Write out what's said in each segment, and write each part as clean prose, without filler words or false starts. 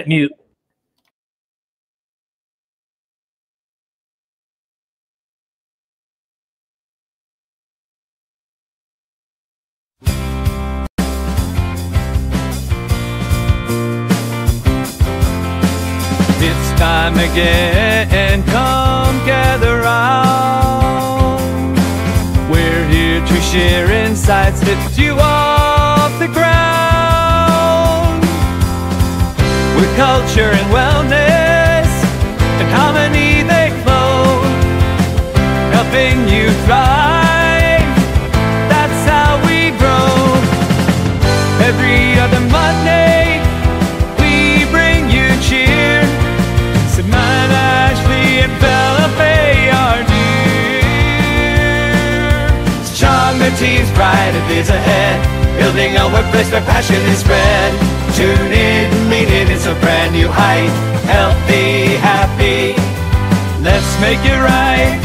mute. It's time again, come gather round. We're here to share insights, lift you off the ground. With culture and wellness and harmony they flow, helping you thrive, that's how we grow. Every other Monday we bring you cheer. Sumana, Ashley, and Felipe are dear. Strong, the team's bright, it is ahead, building a workplace where passion is spread. Tune in, meet it, it's a brand new height. Healthy, happy, let's make it right.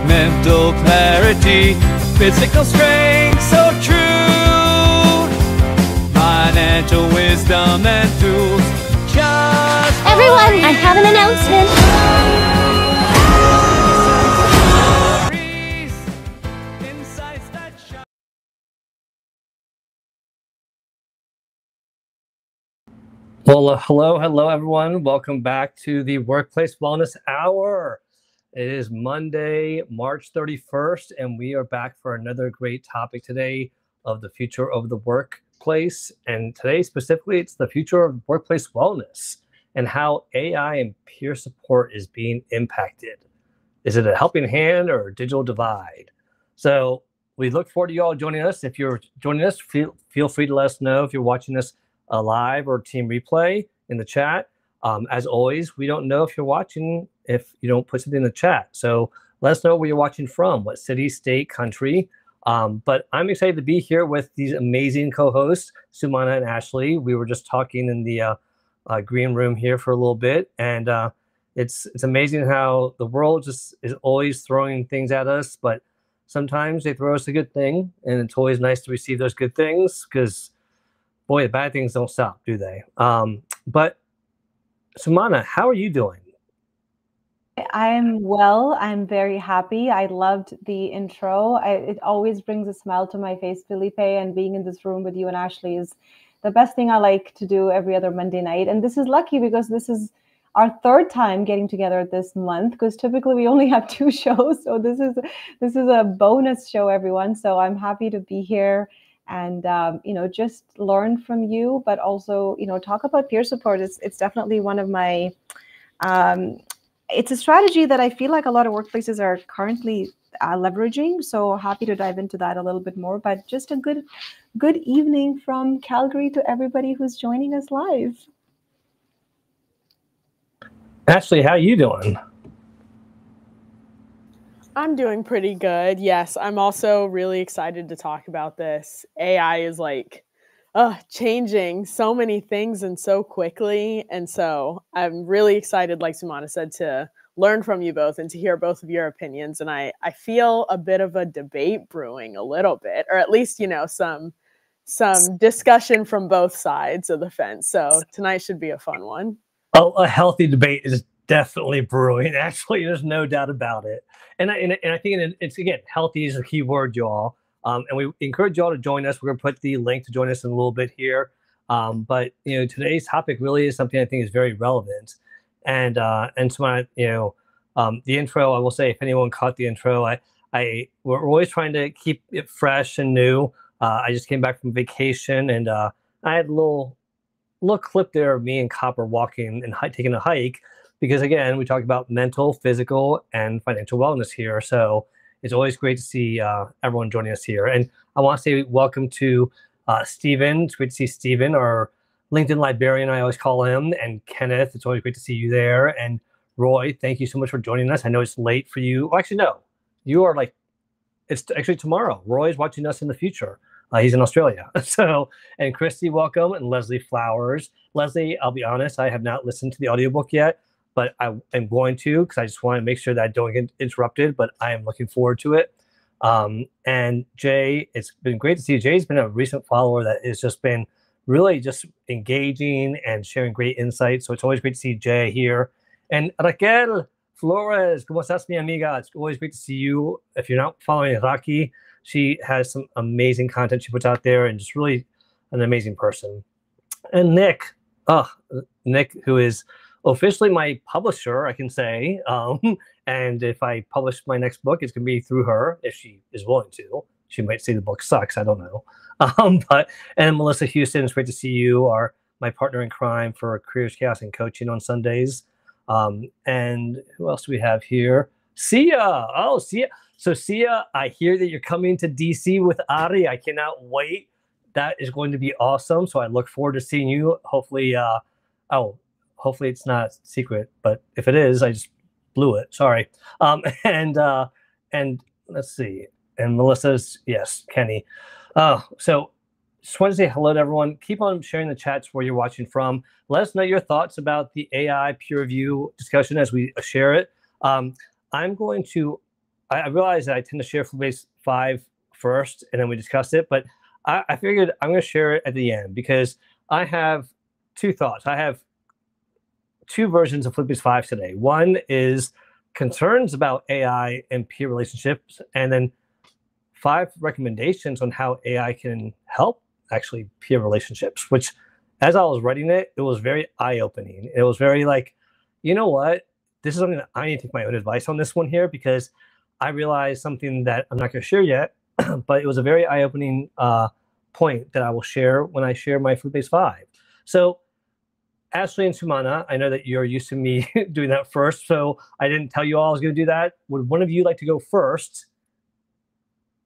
Mental clarity, physical strength, so true. Financial wisdom and tools, just everyone, I have an announcement. Insights that shine. Well, hello, everyone. Welcome back to the Workplace Wellness Hour. It is Monday, March 31st, and we are back for another great topic today of the future of the workplace. And today, specifically, it's the future of workplace wellness and how AI and peer support is being impacted. Is it a helping hand or a digital divide? So we look forward to you all joining us. If you're joining us, feel free to let us know if you're watching us live or team replay in the chat. As always, we don't know if you're watching if you don't put it in the chat. So let us know where you're watching from, what city, state, country. But I'm excited to be here with these amazing co-hosts, Sumana and Ashley. We were just talking in the green room here for a little bit. And it's amazing how the world just is always throwing things at us. But sometimes they throw us a good thing. And it's always nice to receive those good things because, boy, the bad things don't stop, do they? But Sumana, how are you doing? I'm well. I'm very happy. I loved the intro. It always brings a smile to my face, Felipe, and being in this room with you and Ashley is the best thing I like to do every other Monday night. And this is lucky because this is our third time getting together this month, because typically we only have 2 shows. So this is a bonus show, everyone. So I'm happy to be here and just learn from you, but also talk about peer support. It's definitely one of my it's a strategy that I feel like a lot of workplaces are currently leveraging. So happy to dive into that a little bit more. But just a good evening from Calgary to everybody who's joining us live. Ashley, how are you doing? I'm doing pretty good. Yes, I'm also really excited to talk about this. AI is like changing so many things and so quickly. And so I'm really excited, like Sumana said, to learn from you both and to hear both of your opinions. And I feel a bit of a debate brewing a little bit, or at least, some discussion from both sides of the fence. So tonight should be a fun one. Oh, a healthy debate is definitely brewing. Actually, there's no doubt about it. And I think it's, again, healthy is a key word, y'all. And we encourage y'all to join us. We're going to put the link to join us in a little bit here. But today's topic really is something I think is very relevant. And so the intro, I will say, if anyone caught the intro, we're always trying to keep it fresh and new. I just came back from vacation, and I had a little clip there of me and Copper walking and taking a hike, because again, we talk about mental, physical, and financial wellness here. So it's always great to see everyone joining us here. And I want to say welcome to Stephen. It's great to see Stephen, our LinkedIn librarian, I always call him, and Kenneth. It's always great to see you there. And Roy, thank you so much for joining us. I know it's late for you. Well, actually, no. You are it's actually tomorrow. Roy's watching us in the future. He's in Australia. And Christy, welcome. And Leslie Flowers. Leslie, I'll be honest, I have not listened to the audiobook yet. but I am going to, because I just want to make sure that I don't get interrupted, but I am looking forward to it. And Jay, it's been great to see you. Jay's been a recent follower that has just been really just engaging and sharing great insights. So it's always great to see Jay here. And Raquel Flores, ¿cómo estás, mi amiga? It's always great to see you. If you're not following Raki, she has some amazing content she puts out there and just really an amazing person. And Nick, Nick, who is officially my publisher, I can say. And if I publish my next book, it's going to be through her, if she is willing to. She might say the book sucks. I don't know. And Melissa Houston, it's great to see you, my partner in crime for Careers, Chaos, and Coaching on Sundays. And who else do we have here? Sia. Oh, Sia. So Sia, I hear that you're coming to DC with Ari. I cannot wait. That is going to be awesome. So I look forward to seeing you. Hopefully, hopefully it's not secret, but if it is, I just blew it. Sorry. And let's see. And Melissa's, yes, Kenny. So just want to say hello to everyone. Keep on sharing the chats where you're watching from. Let us know your thoughts about the AI peer review discussion as we share it. I'm going to, I realize that I tend to share Fluellen 5 first, and then we discuss it, but I figured I'm going to share it at the end because I have two thoughts. I have two versions of Fluellen 5 today. One is concerns about AI and peer relationships, and then 5 recommendations on how AI can help actually peer relationships, which as I was writing it, it was very eye-opening. It was very like, you know what? This is something that I need to take my own advice on this one here because I realized something that I'm not going to share yet, but it was a very eye-opening point that I will share when I share my Fluellen 5. So Ashley and Sumana, I know that you're used to me doing that first, so I didn't tell you all I was going to do that. Would one of you like to go first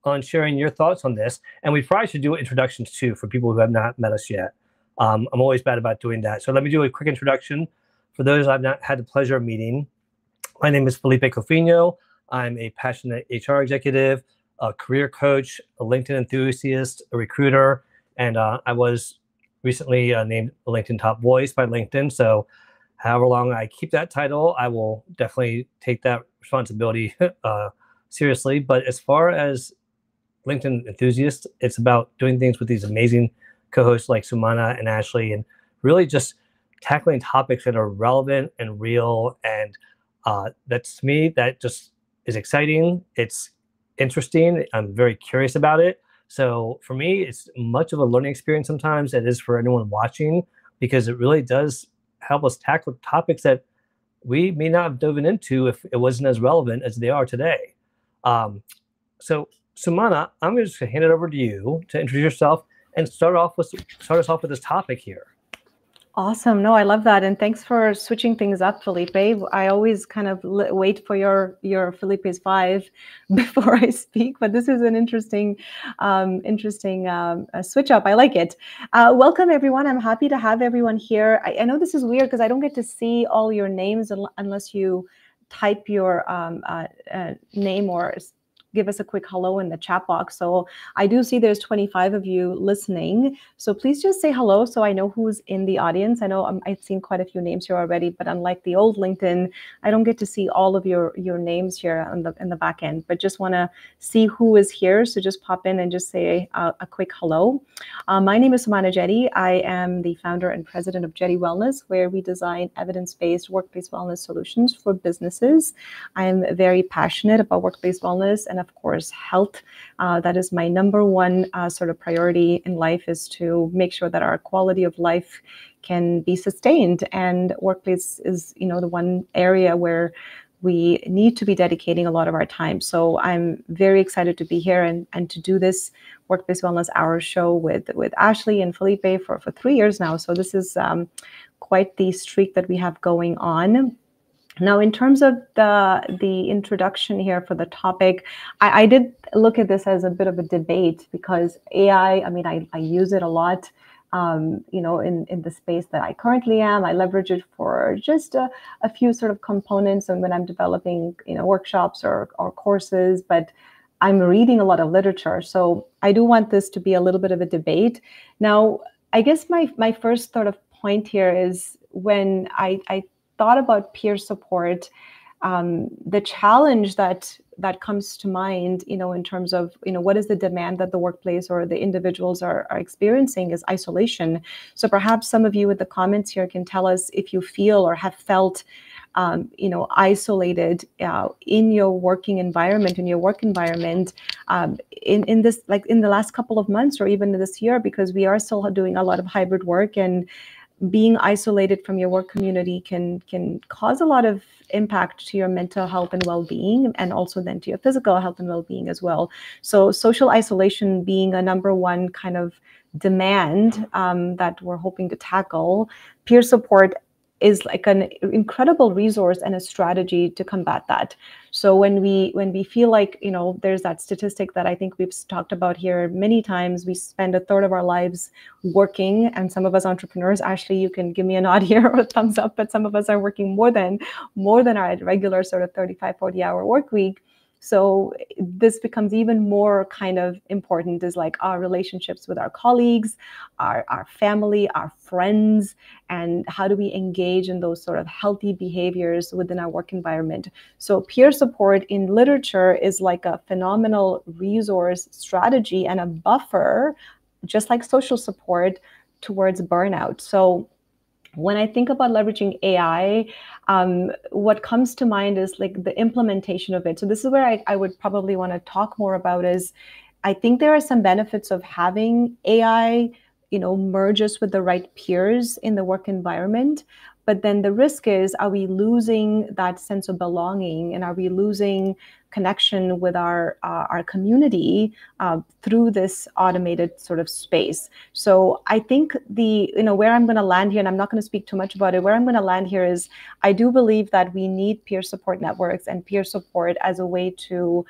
on sharing your thoughts on this? And we probably should do introductions too for people who have not met us yet. I'm always bad about doing that. So let me do a quick introduction for those I've not had the pleasure of meeting. My name is Felipe Cofiño. I'm a passionate HR executive, a career coach, a LinkedIn enthusiast, a recruiter, and I was recently named a LinkedIn Top Voice by LinkedIn. So however long I keep that title, I will definitely take that responsibility seriously. But as far as LinkedIn enthusiast, it's about doing things with these amazing co-hosts like Sumana and Ashley, and really just tackling topics that are relevant and real. And that's, to me, that just is exciting. It's interesting. I'm very curious about it. So for me, it's much of a learning experience sometimes as it is for anyone watching, because it really does help us tackle topics that we may not have dove into if it wasn't as relevant as they are today. So Sumana, I'm just going to hand it over to you to introduce yourself and start us off with this topic here. Awesome. No, I love that. And thanks for switching things up, Felipe. I always kind of wait for your Felipe's 5 before I speak, but this is an interesting switch up. I like it. Welcome, everyone. I'm happy to have everyone here. I know this is weird because I don't get to see all your names unless you type your name or give us a quick hello in the chat box. So I do see there's 25 of you listening. So please just say hello so I know who's in the audience. I know I've seen quite a few names here already, but unlike the old LinkedIn, I don't get to see all of your names here in the back end, but just want to see who is here. So just pop in and just say a quick hello. My name is Sumana Jeddy. I am the founder and president of Jeddy Wellness, where we design evidence-based workplace wellness solutions for businesses. I am very passionate about workplace wellness and of course, health. That is my number one sort of priority in life, is to make sure that our quality of life can be sustained. And workplace is, the one area where we need to be dedicating a lot of our time. So I'm very excited to be here and to do this Workplace Wellness Hour show with Ashley and Felipe for 3 years now. So this is quite the streak that we have going on. Now, in terms of the introduction here for the topic, I did look at this as a bit of a debate because AI, I use it a lot, in the space that I currently am. I leverage it for just a few sort of components and when I'm developing, workshops or courses, but I'm reading a lot of literature. So I do want this to be a little bit of a debate. Now, I guess my first sort of point here is when I thought about peer support, the challenge that comes to mind, in terms of, what is the demand that the workplace or the individuals are experiencing is isolation. So perhaps some of you with the comments here can tell us if you feel or have felt, isolated in your working environment, in your work environment, in this, like in the last couple of months or even this year, because we are still doing a lot of hybrid work, and being isolated from your work community can cause a lot of impact to your mental health and well-being, and also then to your physical health and well-being as well. So social isolation being a number one kind of demand that we're hoping to tackle, peer support is like an incredible resource and a strategy to combat that. So when we feel like, there's that statistic that I think we've talked about here many times, we spend a third of our lives working, and some of us entrepreneurs, Ashley, you can give me a nod here or a thumbs up, but some of us are working more than our regular sort of 35, 40-hour work week. So this becomes even more kind of important, is like our relationships with our colleagues, our family, our friends, and how do we engage in those sort of healthy behaviors within our work environment. So peer support in literature is like a phenomenal resource, strategy, and a buffer, just like social support, towards burnout. So when I think about leveraging AI, what comes to mind is like the implementation of it. So this is where I would probably want to talk more about is, I think there are some benefits of having AI, merge us with the right peers in the work environment. But then the risk is, are we losing that sense of belonging, and are we losing connection with our community through this automated sort of space? So I think where I'm going to land here, and I'm not going to speak too much about it, where I'm going to land here is, I do believe that we need peer support networks and peer support as a way to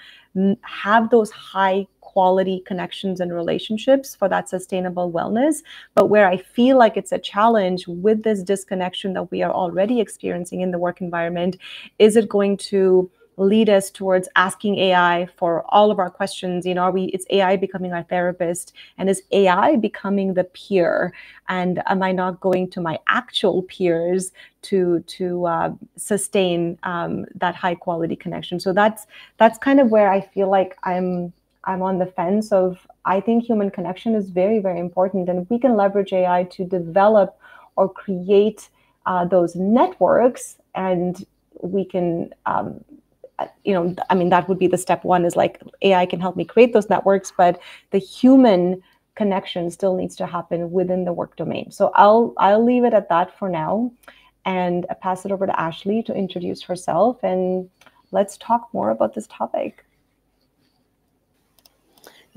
have those high quality connections and relationships for that sustainable wellness. But where I feel like it's a challenge with this disconnection that we are already experiencing in the work environment, is it going to lead us towards asking AI for all of our questions? Is AI becoming our therapist, and is AI becoming the peer? And am I not going to my actual peers to sustain that high quality connection? So that's kind of where I feel like I'm on the fence of, I think human connection is very, very important. And if we can leverage AI to develop or create those networks, and we can, that would be the step one, is like AI can help me create those networks, but the human connection still needs to happen within the work domain. So I'll leave it at that for now, and pass it over to Ashley to introduce herself, and let's talk more about this topic.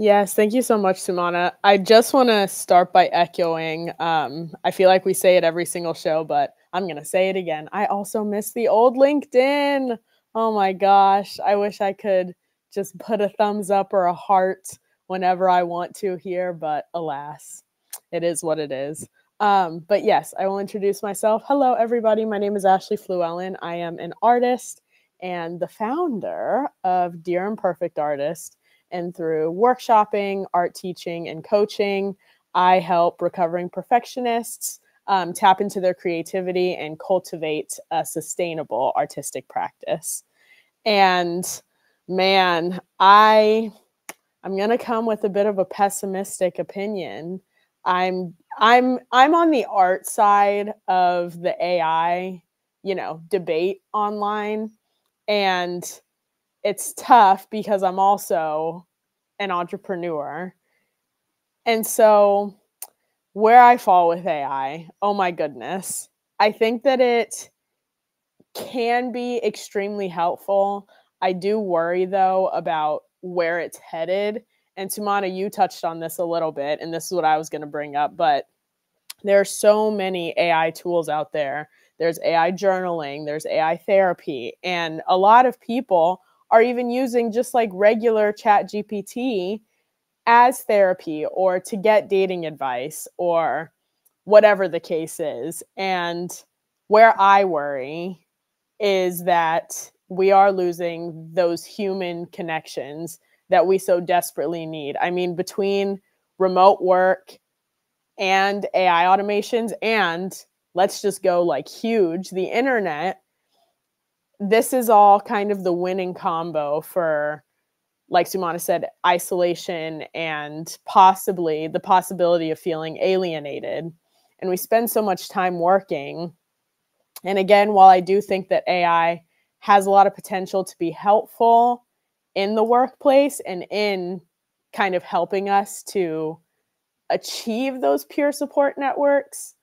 Yes, thank you so much, Sumana. I just want to start by echoing. I feel like we say it every single show, but I'm going to say it again. I also miss the old LinkedIn. Oh my gosh. I wish I could just put a thumbs up or a heart whenever I want to here, but alas, it is what it is. But yes, I will introduce myself. Hello, everybody. My name is Ashley Fluellen. I am an artist and the founder of Dear Imperfect Artist. And through workshopping, art teaching, and coaching, I help recovering perfectionists tap into their creativity and cultivate a sustainable artistic practice. And man, I'm going to come with a bit of a pessimistic opinion. I'm on the art side of the AI, debate online, and it's tough because I'm also an entrepreneur. And so where I fall with AI, oh my goodness, I think that it can be extremely helpful. I do worry, though, about where it's headed. And Sumana, you touched on this a little bit, and this is what I was going to bring up, but there are so many AI tools out there. There's AI journaling, there's AI therapy, and a lot of people are even using just like regular ChatGPT as therapy or to get dating advice or whatever the case is. And where I worry is that we are losing those human connections that we so desperately need. I mean, between remote work and AI automations and let's just go like huge, the internet, this is all kind of the winning combo for, like Sumana said, isolation and possibly the possibility of feeling alienated. And we spend so much time working. And again, while I do think that AI has a lot of potential to be helpful in the workplace and in kind of helping us to achieve those peer support networks,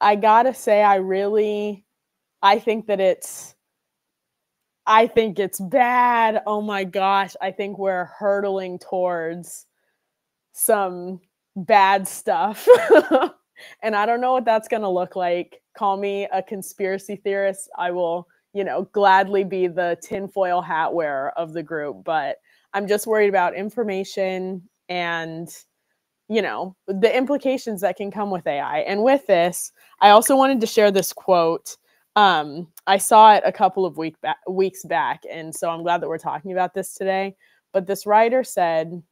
I gotta say, I think it's bad. Oh my gosh. I think we're hurtling towards some bad stuff. And I don't know what that's going to look like. Call me a conspiracy theorist. I will, gladly be the tinfoil hat wearer of the group. But I'm just worried about information and, the implications that can come with AI. And with this, I also wanted to share this quote. I saw it a couple of weeks back, and so I'm glad that we're talking about this today. But this writer said,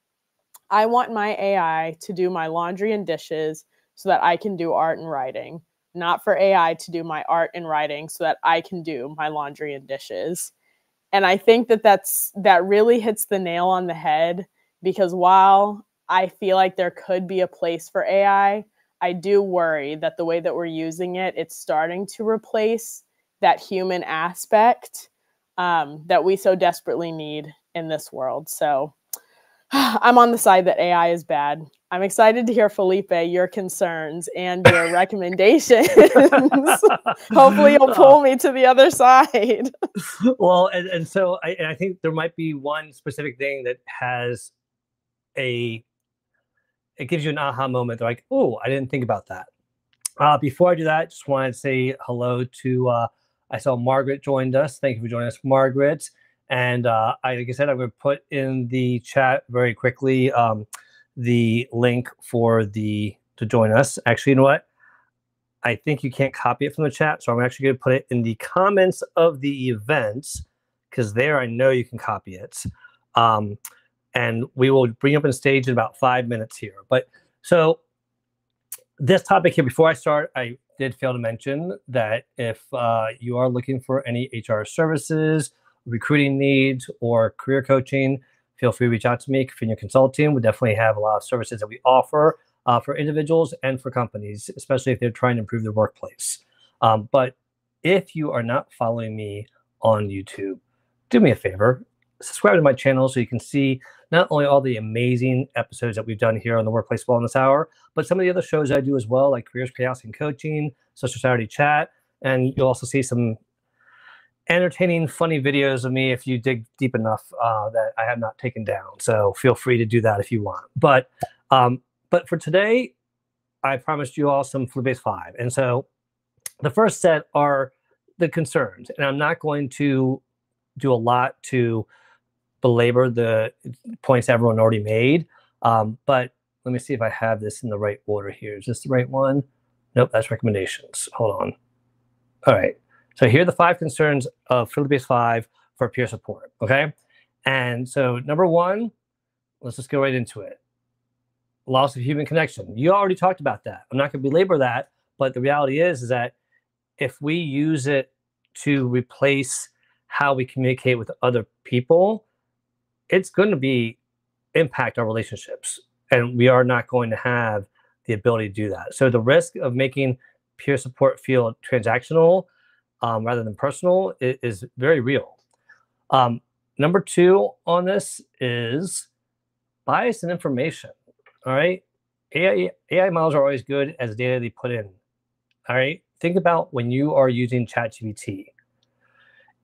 "I want my AI to do my laundry and dishes so that I can do art and writing, not for AI to do my art and writing so that I can do my laundry and dishes." And I think that really hits the nail on the head, because while I feel like there could be a place for AI, I do worry that the way that we're using it, it's starting to replace that human aspect that we so desperately need in this world. So I'm on the side that AI is bad. I'm excited to hear, Felipe, your concerns and your recommendations. Hopefully you'll pull me to the other side. Well, and so I think there might be one specific thing that has it gives you an aha moment. They're like, oh, I didn't think about that. Before I do that, just wanted to say hello to, I saw Margaret joined us. Thank you for joining us, Margaret. And like I said, I'm going to put in the chat very quickly the link for to join us. Actually, you know what? I think you can't copy it from the chat, so I'm actually going to put it in the comments of the events, because there I know you can copy it. And we will bring up on stage in about 5 minutes here. But so this topic here, before I start, I did fail to mention that if you are looking for any HR services, recruiting needs, or career coaching, feel free to reach out to me, Cofiño Consulting. We definitely have a lot of services that we offer for individuals and for companies, especially if they're trying to improve their workplace. But if you are not following me on YouTube, do me a favor, subscribe to my channel so you can see not only all the amazing episodes that we've done here on the Workplace Wellness Hour, but some of the other shows I do as well, like Careers, Chaos, and Coaching, Social Saturday Chat. And you'll also see some entertaining, funny videos of me if you dig deep enough that I have not taken down. So feel free to do that if you want. But for today, I promised you all some Fluelle 5. And so the first set are the concerns. And I'm not going to do a lot to belabor the points everyone already made. But let me see if I have this in the right order here. Is this the right one? Nope, that's recommendations. Hold on. All right. So here are the 5 concerns of Fluelle 5 for peer support. Okay. And so number 1, let's just go right into it. Loss of human connection. You already talked about that. I'm not going to belabor that, but the reality is that if we use it to replace how we communicate with other people, it's going to impact our relationships, and we are not going to have the ability to do that. So the risk of making peer support feel transactional rather than personal is very real. Number 2 on this is bias in information. All right. AI models are always good as data they put in. All right. Think about when you are using ChatGPT.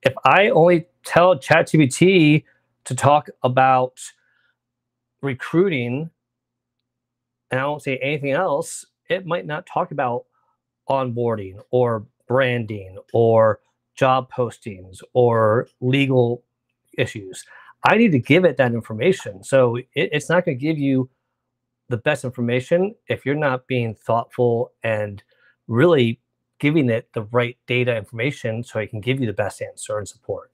If I only tell ChatGPT to talk about recruiting and I don't say anything else, it might not talk about onboarding or branding or job postings or legal issues. I need to give it that information. So it's not going to give you the best information if you're not being thoughtful and really giving it the right data information so it can give you the best answer and support.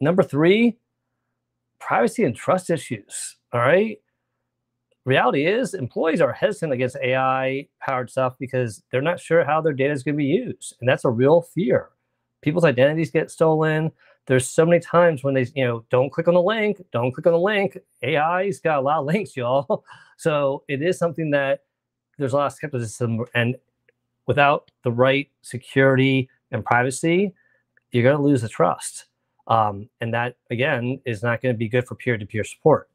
Number 3, privacy and trust issues. All right. reality is employees are hesitant against AI powered stuff because they're not sure how their data is going to be used. And that's a real fear. People's identities get stolen. There's so many times when they, don't click on the link, don't click on the link. AI's got a lot of links, y'all. So it is something that there's a lot of skepticism, and without the right security and privacy, you're going to lose the trust. And that, again, is not going to be good for peer-to-peer support.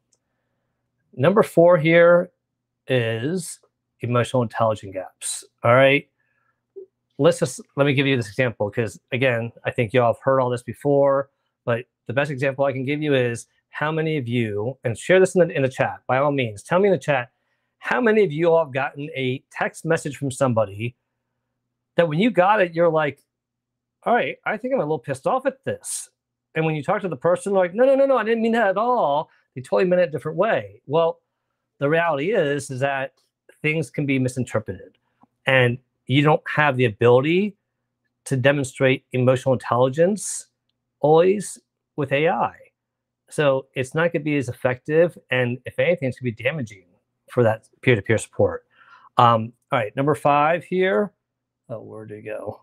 Number 4 here is emotional intelligence gaps. All right. Let me give you this example, because again, I think y'all have heard all this before, but the best example I can give you is how many of you, and share this in the chat, by all means, tell me in the chat, how many of you all have gotten a text message from somebody that when you got it, you're like, all right, I think I'm a little pissed off at this. And when you talk to the person, like, no, I didn't mean that at all. They totally meant it a different way. Well, the reality is that things can be misinterpreted, and you don't have the ability to demonstrate emotional intelligence always with AI. So it's not going to be as effective, and if anything, it's going to be damaging for that peer-to-peer support. All right, number 5 here. Oh, where'd it go?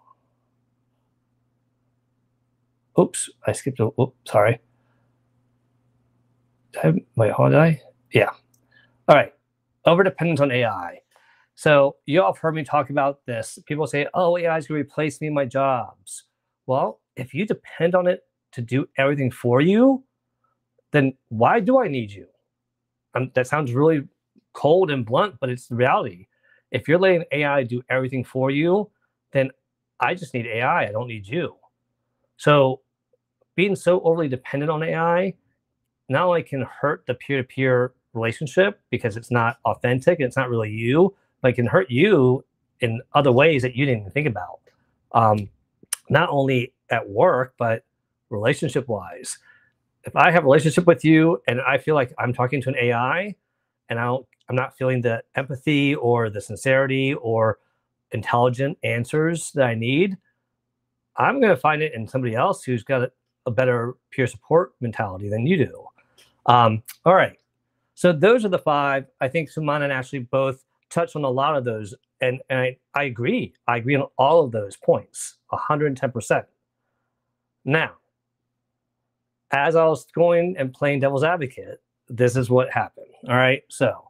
Oops, I skipped. Oops, sorry. Wait, hold on. Yeah. All right. Overdependence on AI. So you all have heard me talk about this. People say, oh, AI is going to replace me in my jobs. Well, if you depend on it to do everything for you, then why do I need you? That sounds really cold and blunt, but it's the reality. If you're letting AI do everything for you, then I just need AI. I don't need you. So being so overly dependent on AI not only can hurt the peer-to-peer relationship because it's not authentic, it's not really you, but it can hurt you in other ways that you didn't even think about. Not only at work, but relationship-wise. If I have a relationship with you and I feel like I'm talking to an AI and I'm not feeling the empathy or the sincerity or intelligent answers that I need, I'm going to find it in somebody else who's got a better peer support mentality than you do. All right. So those are the 5. I think Sumana and Ashley both touched on a lot of those. And I agree. I agree on all of those points, 110%. Now, as I was going and playing devil's advocate, this is what happened. All right. So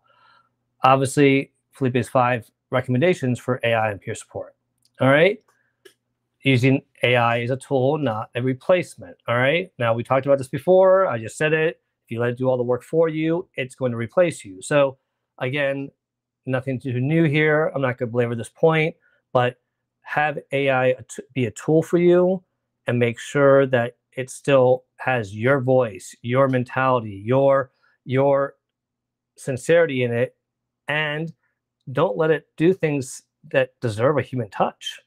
obviously, Felipe's 5 recommendations for AI and peer support. All right. Using AI as a tool, not a replacement. All right. Now, we talked about this before. I just said it. If you let it do all the work for you, it's going to replace you. So again, nothing too new here. I'm not going to belabor this point, but have AI be a tool for you and make sure that it still has your voice, your mentality, your sincerity in it, and don't let it do things that deserve a human touch.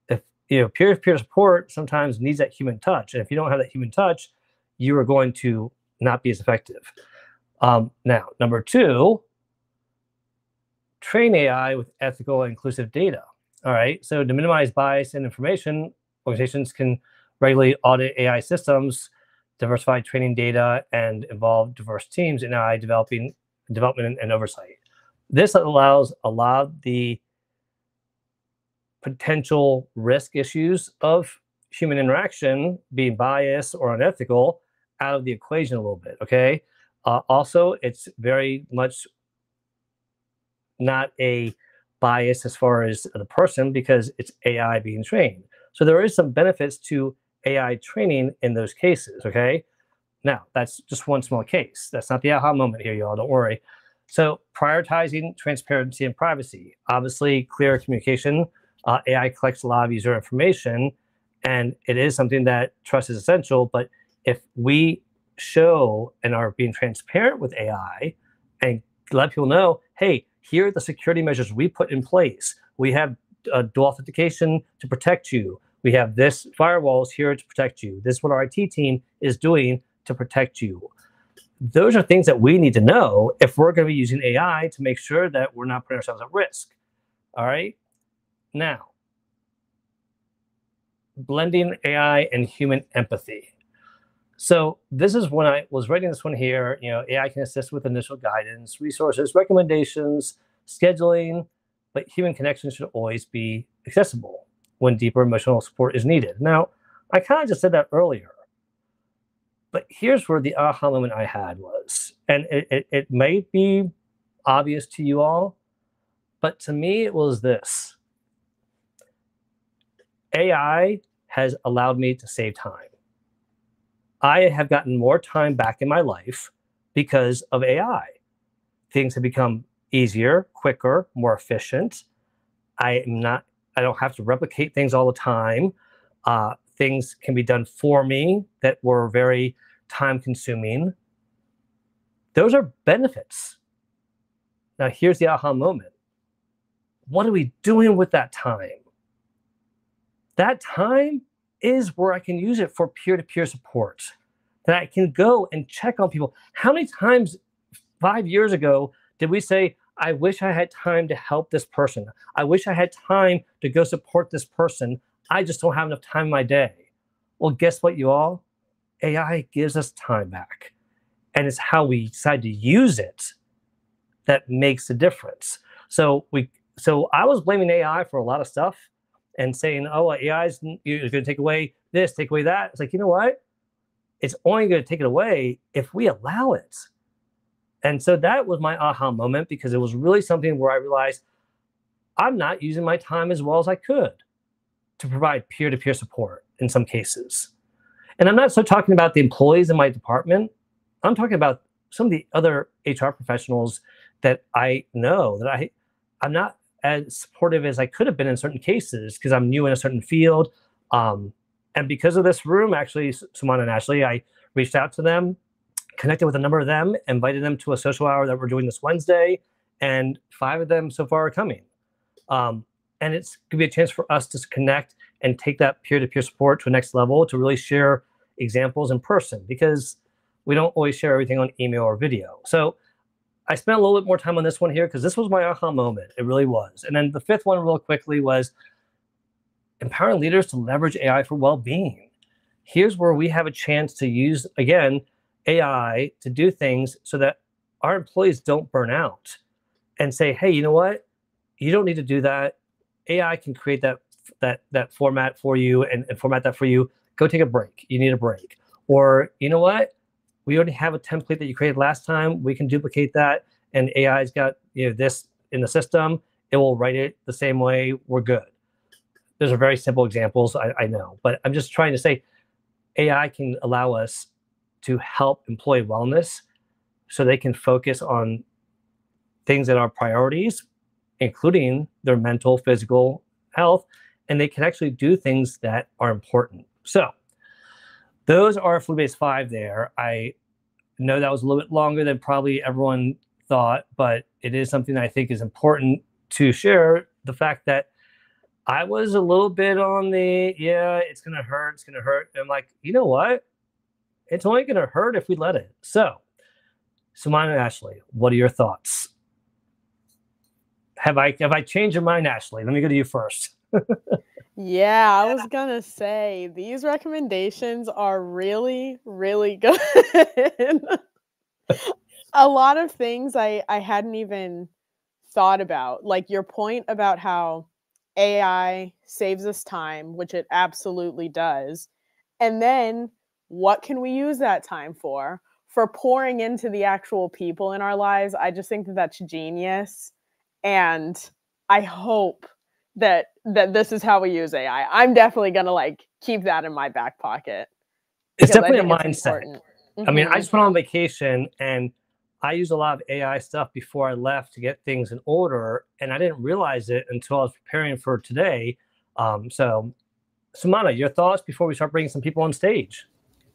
If peer-to-peer support sometimes needs that human touch, and if you don't have that human touch, you are going to not be as effective. Now, number 2, train AI with ethical and inclusive data. All right. So to minimize bias in information, organizations can regularly audit AI systems, diversify training data, and involve diverse teams in AI development and oversight. This allows a lot of the potential risk issues of human interaction, being biased or unethical, out of the equation a little bit, okay? Also, it's very much not a bias as far as the person because it's AI being trained. So there is some benefits to AI training in those cases, okay? Now, that's just one small case. That's not the aha moment here, y'all, don't worry. So prioritizing transparency and privacy. Obviously, clear communication. AI collects a lot of user information, and it is something that trust is essential. But if we show and are being transparent with AI and let people know, hey, here are the security measures we put in place. We have dual authentication to protect you. We have this firewalls here to protect you. This is what our IT team is doing to protect you. Those are things that we need to know if we're going to be using AI to make sure that we're not putting ourselves at risk. All right. Now, blending AI and human empathy. So this is when I was writing this one here. AI can assist with initial guidance, resources, recommendations, scheduling, but human connection should always be accessible when deeper emotional support is needed. Now, I kind of just said that earlier, but here's where the aha moment I had was, and it may be obvious to you all, but to me it was this. AI has allowed me to save time. I have gotten more time back in my life because of AI. Things have become easier, quicker, more efficient. I don't have to replicate things all the time. Things can be done for me that were very time consuming. Those are benefits. Now here's the aha moment. What are we doing with that time? That time is where I can use it for peer-to-peer support, that I can go and check on people. How many times 5 years ago did we say, I wish I had time to help this person. I wish I had time to go support this person. I just don't have enough time in my day. Well, guess what, you all? AI gives us time back. And it's how we decide to use it that makes a difference. So I was blaming AI for a lot of stuff and saying, oh, AI is going to take away this, take away that. It's like, you know what? It's only going to take it away if we allow it. And so that was my aha moment, because it was really something where I realized I'm not using my time as well as I could to provide peer-to-peer support in some cases. And I'm not so talking about the employees in my department. I'm talking about some of the other HR professionals that I know that I'm not as supportive as I could have been in certain cases because I'm new in a certain field. And because of this room, actually, Sumana and Ashley, I reached out to them, connected with a number of them, invited them to a social hour that we're doing this Wednesday, and 5 of them so far are coming. And it's going to be a chance for us to connect and take that peer-to-peer support to a next level, to really share examples in person, because we don't always share everything on email or video. So I spent a little bit more time on this one here because this was my aha moment. It really was. And then the 5th one real quickly was empowering leaders to leverage AI for well-being. Here's where we have a chance to use, again, AI to do things so that our employees don't burn out and say, hey, you know what? You don't need to do that. AI can create that format for you and format that for you. Go take a break. You need a break. Or, you know what? We already have a template that you created last time. We can duplicate that, and AI's got this in the system. It will write it the same way. We're good. Those are very simple examples, I know, but I'm just trying to say AI can allow us to help employee wellness so they can focus on things that are priorities, including their mental, physical health, and they can actually do things that are important. So those are Felipe's 5 there. I know that was a little bit longer than probably everyone thought, but it is something that I think is important to share. The fact that I was a little bit on the, yeah, it's going to hurt, it's going to hurt. And I'm like, you know what? It's only going to hurt if we let it. So, Sumana and Ashley, what are your thoughts? Have I changed your mind, Ashley? Let me go to you first. Yeah, I was gonna say these recommendations are really, really good. A lot of things I hadn't even thought about, like your point about how AI saves us time, which it absolutely does. And then what can we use that time for? For pouring into the actual people in our lives. I just think that that's genius. And I hope that this is how we use AI. I'm definitely going to keep that in my back pocket. It's definitely a mindset. Mm-hmm. I mean, I just went on vacation and I used a lot of AI stuff before I left to get things in order, and I didn't realize it until I was preparing for today. So, Sumana, your thoughts before we start bringing some people on stage?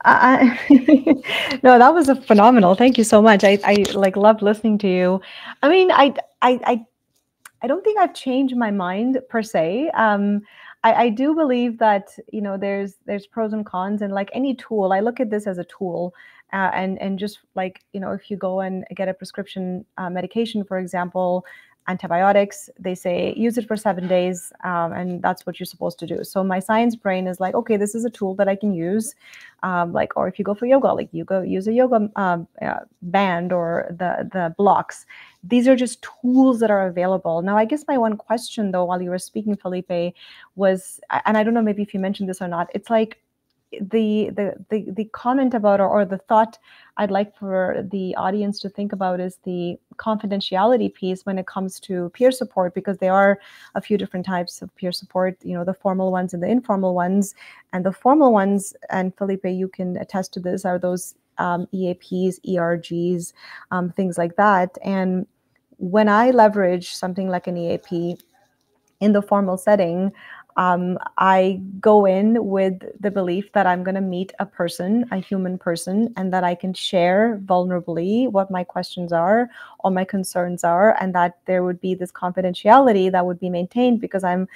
No, that was a phenomenal. Thank you so much. I loved listening to you. I mean, I don't think I've changed my mind per se. I do believe that there's pros and cons, and like any tool, I look at this as a tool, and just if you go and get a prescription medication, for example, antibiotics. They say use it for 7 days, and that's what you're supposed to do. So my science brain is like, okay, this is a tool that I can use. Like, or if you go for yoga, like you go use a yoga band or the blocks. These are just tools that are available. Now, I guess my one question though, while you were speaking, Felipe, was, and I don't know maybe if you mentioned this or not, it's like the comment about, or the thought I'd like for the audience to think about is the confidentiality piece when it comes to peer support, because there are a few different types of peer support, you know, the formal ones and the informal ones. And the formal ones, and Felipe, you can attest to this, are those EAPs, ERGs, things like that. And when I leverage something like an EAP in the formal setting, I go in with the belief that I'm going to meet a person, a human person, and that I can share vulnerably what my questions are or my concerns are, and that there would be this confidentiality that would be maintained because I'm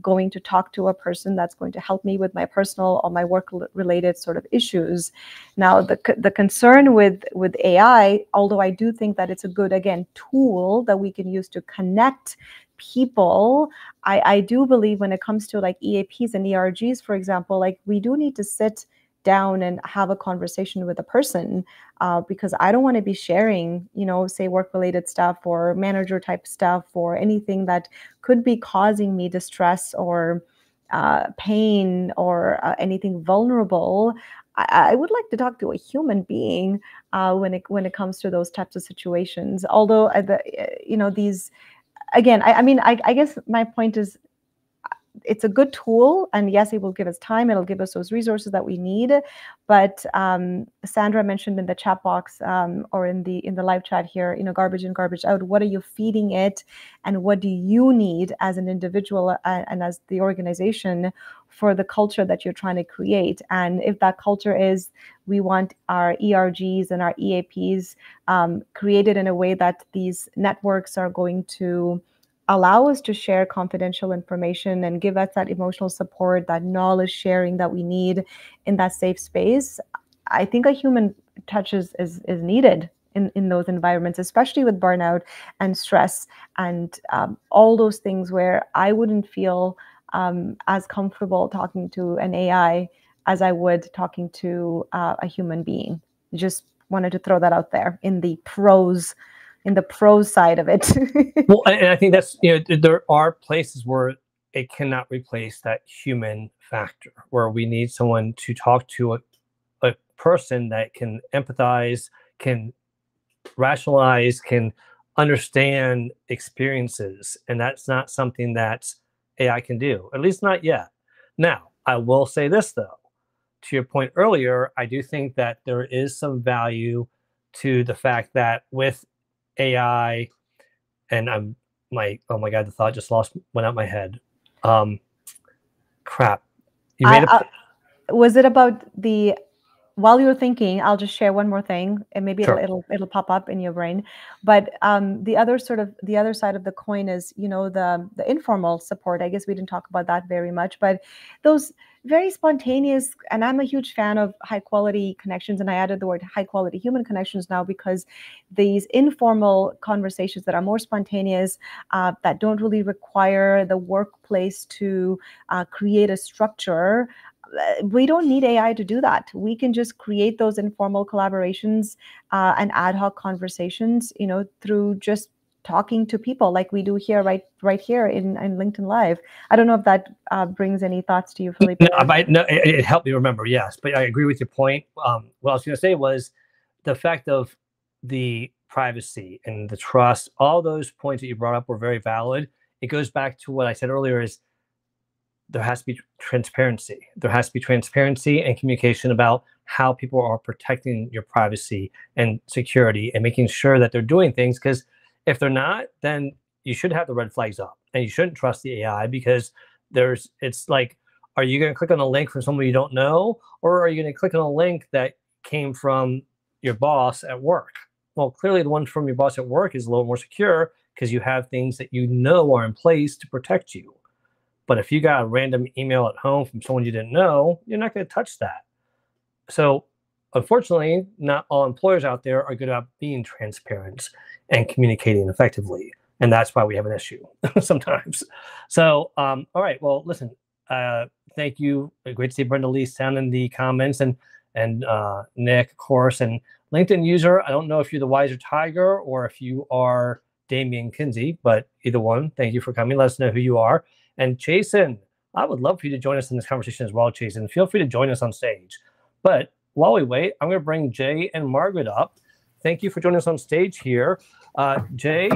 going to talk to a person that's going to help me with my personal or my work-related sort of issues. Now, the concern with AI, although I do think that it's a good, again, tool that we can use to connect people, I do believe when it comes to like EAPs and ERGs, for example, like we do need to sit down and have a conversation with a person, because I don't want to be sharing, you know, say work-related stuff or manager type stuff or anything that could be causing me distress or pain or anything vulnerable. I would like to talk to a human being when it comes to those types of situations. Although you know, these, again, I mean, I guess my point is, it's a good tool, and yes, it will give us time. It'll give us those resources that we need. But Sandra mentioned in the chat box or in the live chat here, you know, garbage in, garbage out. What are you feeding it, and what do you need as an individual and as the organization for the culture that you're trying to create? And if that culture is, we want our ERGs and our EAPs created in a way that these networks are going to allow us to share confidential information and give us that emotional support, that knowledge sharing that we need in that safe space, I think a human touch is needed in those environments, especially with burnout and stress and all those things where I wouldn't feel as comfortable talking to an AI as I would talking to a human being. Just wanted to throw that out there in the pros side of it. Well, and I think that's, you know, there are places where it cannot replace that human factor, where we need someone to talk to a person that can empathize, can rationalize, can understand experiences. And that's not something that AI can do, at least not yet. Now, I will say this, though. To your point earlier, I do think that there is some value to the fact that with AI, and oh my God, the thought just went out my head. Crap. You made was it about the, while you were thinking, I'll just share one more thing, and maybe Sure. it'll pop up in your brain. But the other side of the coin is, you know, the informal support. I guess we didn't talk about that very much, but those very spontaneous, and I'm a huge fan of high quality connections, and I added the word high quality human connections now, because these informal conversations that are more spontaneous, that don't really require the workplace to create a structure, we don't need AI to do that. We can just create those informal collaborations and ad hoc conversations, you know, through just talking to people like we do here, right here in LinkedIn Live. I don't know if that brings any thoughts to you, Felipe. No, it helped me remember, yes. But I agree with your point. What I was going to say was the fact of the privacy and the trust. All those points that you brought up were very valid. It goes back to what I said earlier, is there has to be transparency. There has to be transparency and communication about how people are protecting your privacy and security and making sure that they're doing things. Because if they're not, then you should have the red flags up, and you shouldn't trust the AI, because it's like, are you going to click on a link from someone you don't know, or are you going to click on a link that came from your boss at work? Well, clearly the one from your boss at work is a little more secure because you have things that you know are in place to protect you. But if you got a random email at home from someone you didn't know, you're not going to touch that. So unfortunately, not all employers out there are good at being transparent and communicating effectively. And that's why we have an issue sometimes. So, all right. Well, listen, thank you. Great to see Brenda Lee sound in the comments, and Nick, of course, and LinkedIn user. I don't know if you're the Wiser Tiger or if you are Damian Kinsey, but either one, thank you for coming. Let us know who you are. And Jason, I would love for you to join us in this conversation as well, Jason. Feel free to join us on stage. But while we wait, I'm going to bring Jay and Margaret up. Thank you for joining us on stage here. Jay,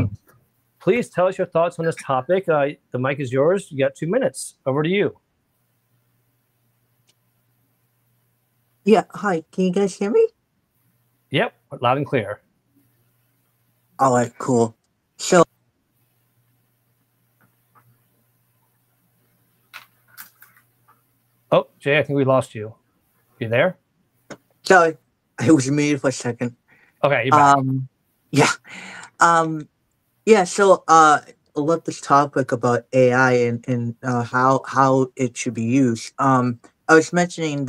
please tell us your thoughts on this topic. The mic is yours. You got 2 minutes. Over to you. Yeah, hi. Can you guys hear me? Yep, loud and clear. All right, cool. So, oh, Jay, I think we lost you. You there? sorry, I was muted for a second. Okay, you're back. Yeah. Yeah, so I love this topic about AI and how it should be used. I was mentioning in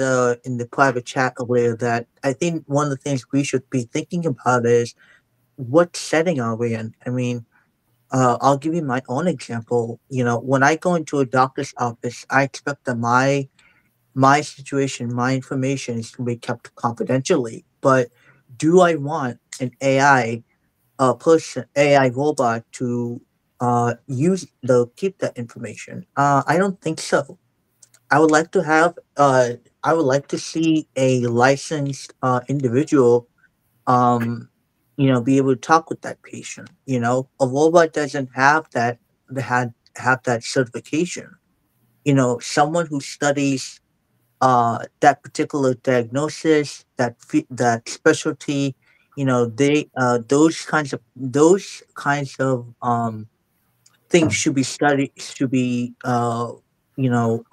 the private chat earlier that I think one of the things we should be thinking about is what setting are we in? I mean, I'll give you my own example. You know, when I go into a doctor's office, I expect that my situation, my information is to be kept confidentially. But do I want an AI AI robot to keep that information? I don't think so. I would like to have I would like to see a licensed individual be able to talk with that patient. You know, a robot doesn't have have that certification. You know, someone who studies that particular diagnosis, that specialty, you know, they those kinds of things should be studied, should be you know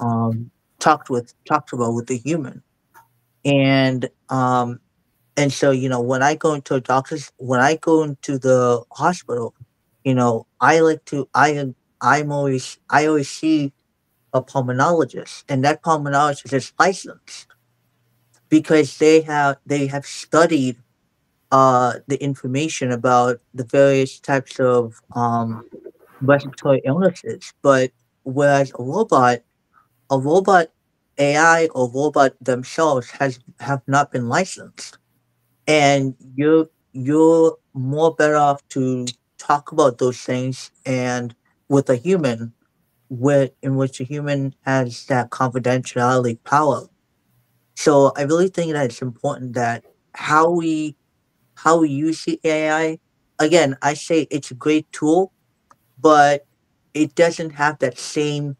talked about with the human. And so, you know, when I go into when I go into the hospital, you know, I always see a pulmonologist, and that pulmonologist is licensed because they have studied the information about the various types of respiratory illnesses. But whereas a robot AI or robot themselves have not been licensed, and you're more better off to talk about those things and with a human, in which a human has that confidentiality power. So I really think that it's important that how we use the AI. Again, I say it's a great tool, but it doesn't have that same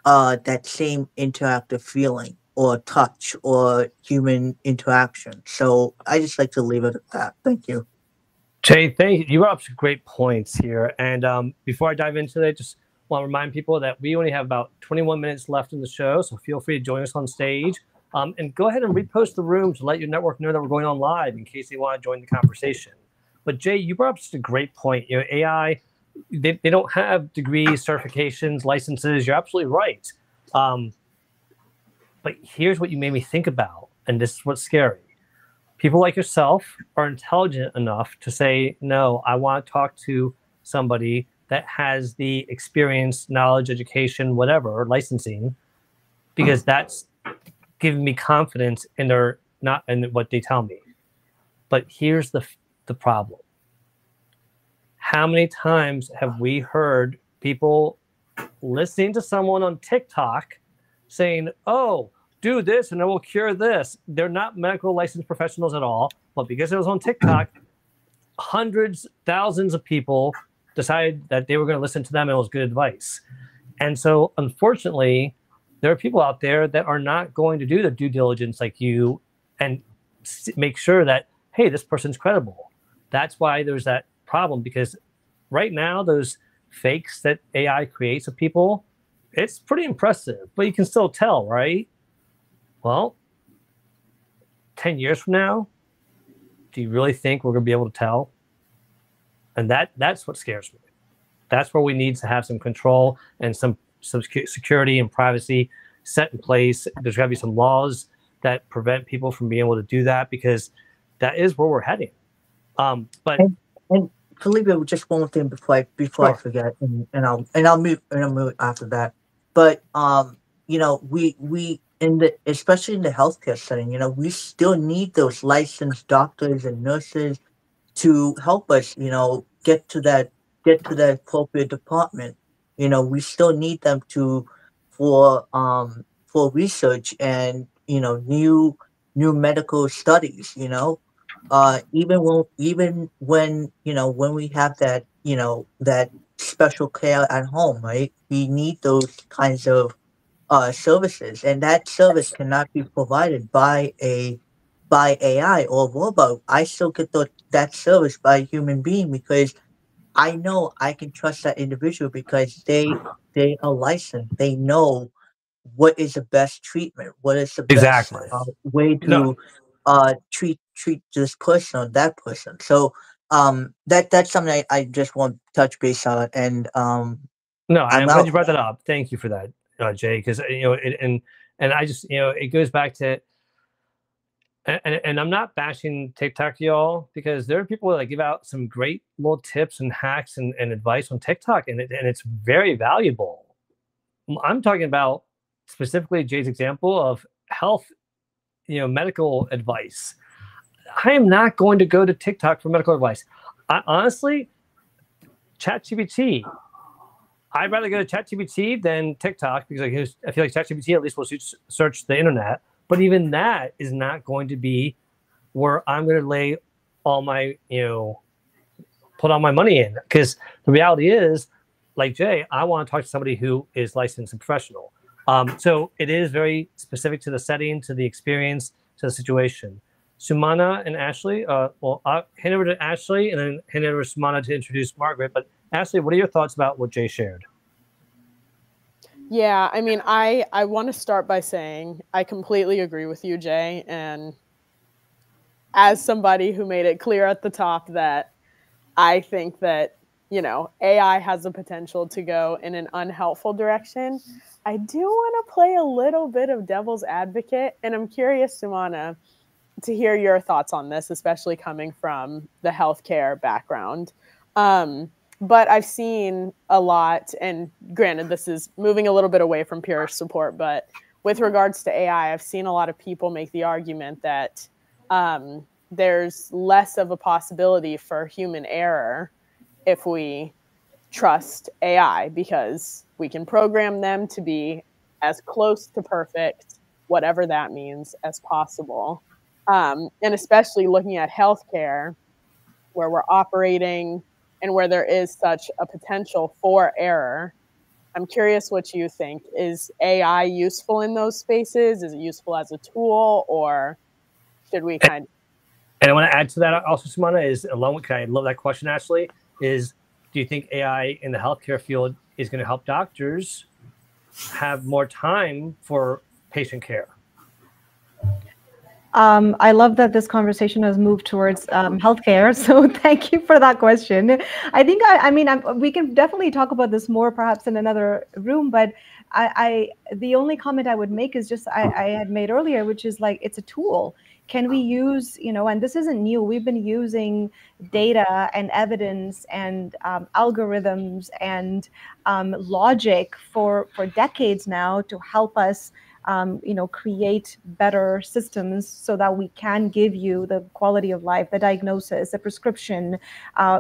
interactive feeling or touch or human interaction. So I just like to leave it at that. Thank you. Jay, thank you. You brought up some great points here. And before I dive into it, just want to remind people that we only have about 21 minutes left in the show. So feel free to join us on stage. And go ahead and repost the room to let your network know that we're going on live in case they want to join the conversation. But Jay, you brought up just a great point. You know, AI, they don't have degrees, certifications, licenses. You're absolutely right. But here's what you made me think about, and this is what's scary. People like yourself are intelligent enough to say, no, I want to talk to somebody that has the experience, knowledge, education, whatever, licensing, because that's giving me confidence in what they tell me. But here's the problem. How many times have we heard people listening to someone on TikTok saying, oh, do this and it will cure this? They're not medical licensed professionals at all, but because it was on TikTok, hundreds, thousands of people decided that they were going to listen to them and it was good advice. And so, unfortunately, there are people out there that are not going to do the due diligence like you and make sure that, hey, this person's credible. That's why there's that problem, because right now, those fakes that AI creates of people, it's pretty impressive, but you can still tell, right? Well, 10 years from now, do you really think we're going to be able to tell? And that's what scares me. That's where we need to have some control and some security and privacy set in place. There's got to be some laws that prevent people from being able to do that, because that is where we're heading. But and Felipe, just one more thing before I Sure. forget, and I'll move after that. But you know, we in the especially in the healthcare setting, you know, we still need those licensed doctors and nurses to help us, you know, get to that appropriate department. You know, we still need them to for research and, you know, new medical studies, you know. Even when, you know, when we have that, you know, that special care at home, right? We need those kinds of services, and that service cannot be provided by AI or robot. I still get that service by a human being because I know I can trust that individual because they are licensed. They know what is the best treatment, what is the best Exactly. way No, to treat this person or that person. So that's something I just want to touch base on, and no, I'm I'm glad out. you brought that up. Thank you for that, Jay, because you know, and I just, you know, it goes back to, and I'm not bashing TikTok, y'all, because there are people that give out some great little tips and hacks and advice on TikTok, and it's very valuable. I'm talking about specifically Jay's example of health, you know, medical advice. I am not going to go to TikTok for medical advice. I honestly, ChatGPT. I'd rather go to ChatGPT than TikTok because I feel like ChatGPT at least will search the internet. But even that is not going to be where I'm going to lay all my, you know, put all my money in. Because the reality is, like Jay, I want to talk to somebody who is licensed and professional. So it is very specific to the setting, to the experience, to the situation. Sumana and Ashley, well, I'll hand over to Ashley and then hand over to Sumana to introduce Margaret. But Ashley, what are your thoughts about what Jay shared? Yeah, I mean, I want to start by saying I completely agree with you, Jay. And as somebody who made it clear at the top that I think that, you know, AI has the potential to go in an unhelpful direction, I do want to play a little bit of devil's advocate. And I'm curious, Sumana, to hear your thoughts on this, especially coming from the healthcare background. But I've seen a lot, and granted, this is moving a little bit away from peer support, but with regards to AI, I've seen a lot of people make the argument that there's less of a possibility for human error if we trust AI because we can program them to be as close to perfect, whatever that means, as possible. And especially looking at healthcare, where we're operating and where there is such a potential for error. I'm curious what you think. Is AI useful in those spaces? Is it useful as a tool, or should we kind of... And I want to add to that also, Sumana, is along with, I love that question, Ashley, is do you think AI in the healthcare field is going to help doctors have more time for patient care? I love that this conversation has moved towards healthcare. So thank you for that question. I think, we can definitely talk about this more perhaps in another room, but the only comment I would make is just I had made earlier, which is like, it's a tool. Can we use, you know, and this isn't new, we've been using data and evidence and algorithms and logic for decades now to help us you know, create better systems so that we can give you the quality of life, the diagnosis, the prescription.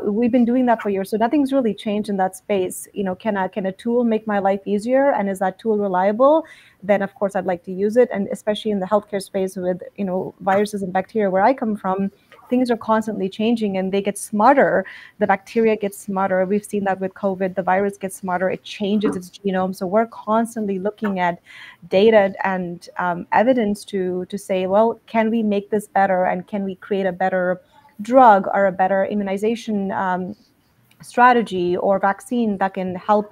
We've been doing that for years, so nothing's really changed in that space. You know, can a tool make my life easier, and is that tool reliable? Then of course I'd like to use it, and especially in the healthcare space with, you know, viruses and bacteria where I come from, things are constantly changing and they get smarter. The bacteria gets smarter. We've seen that with COVID. The virus gets smarter. It changes its genome. So we're constantly looking at data and evidence to say, well, can we make this better, and can we create a better drug or a better immunization strategy or vaccine that can help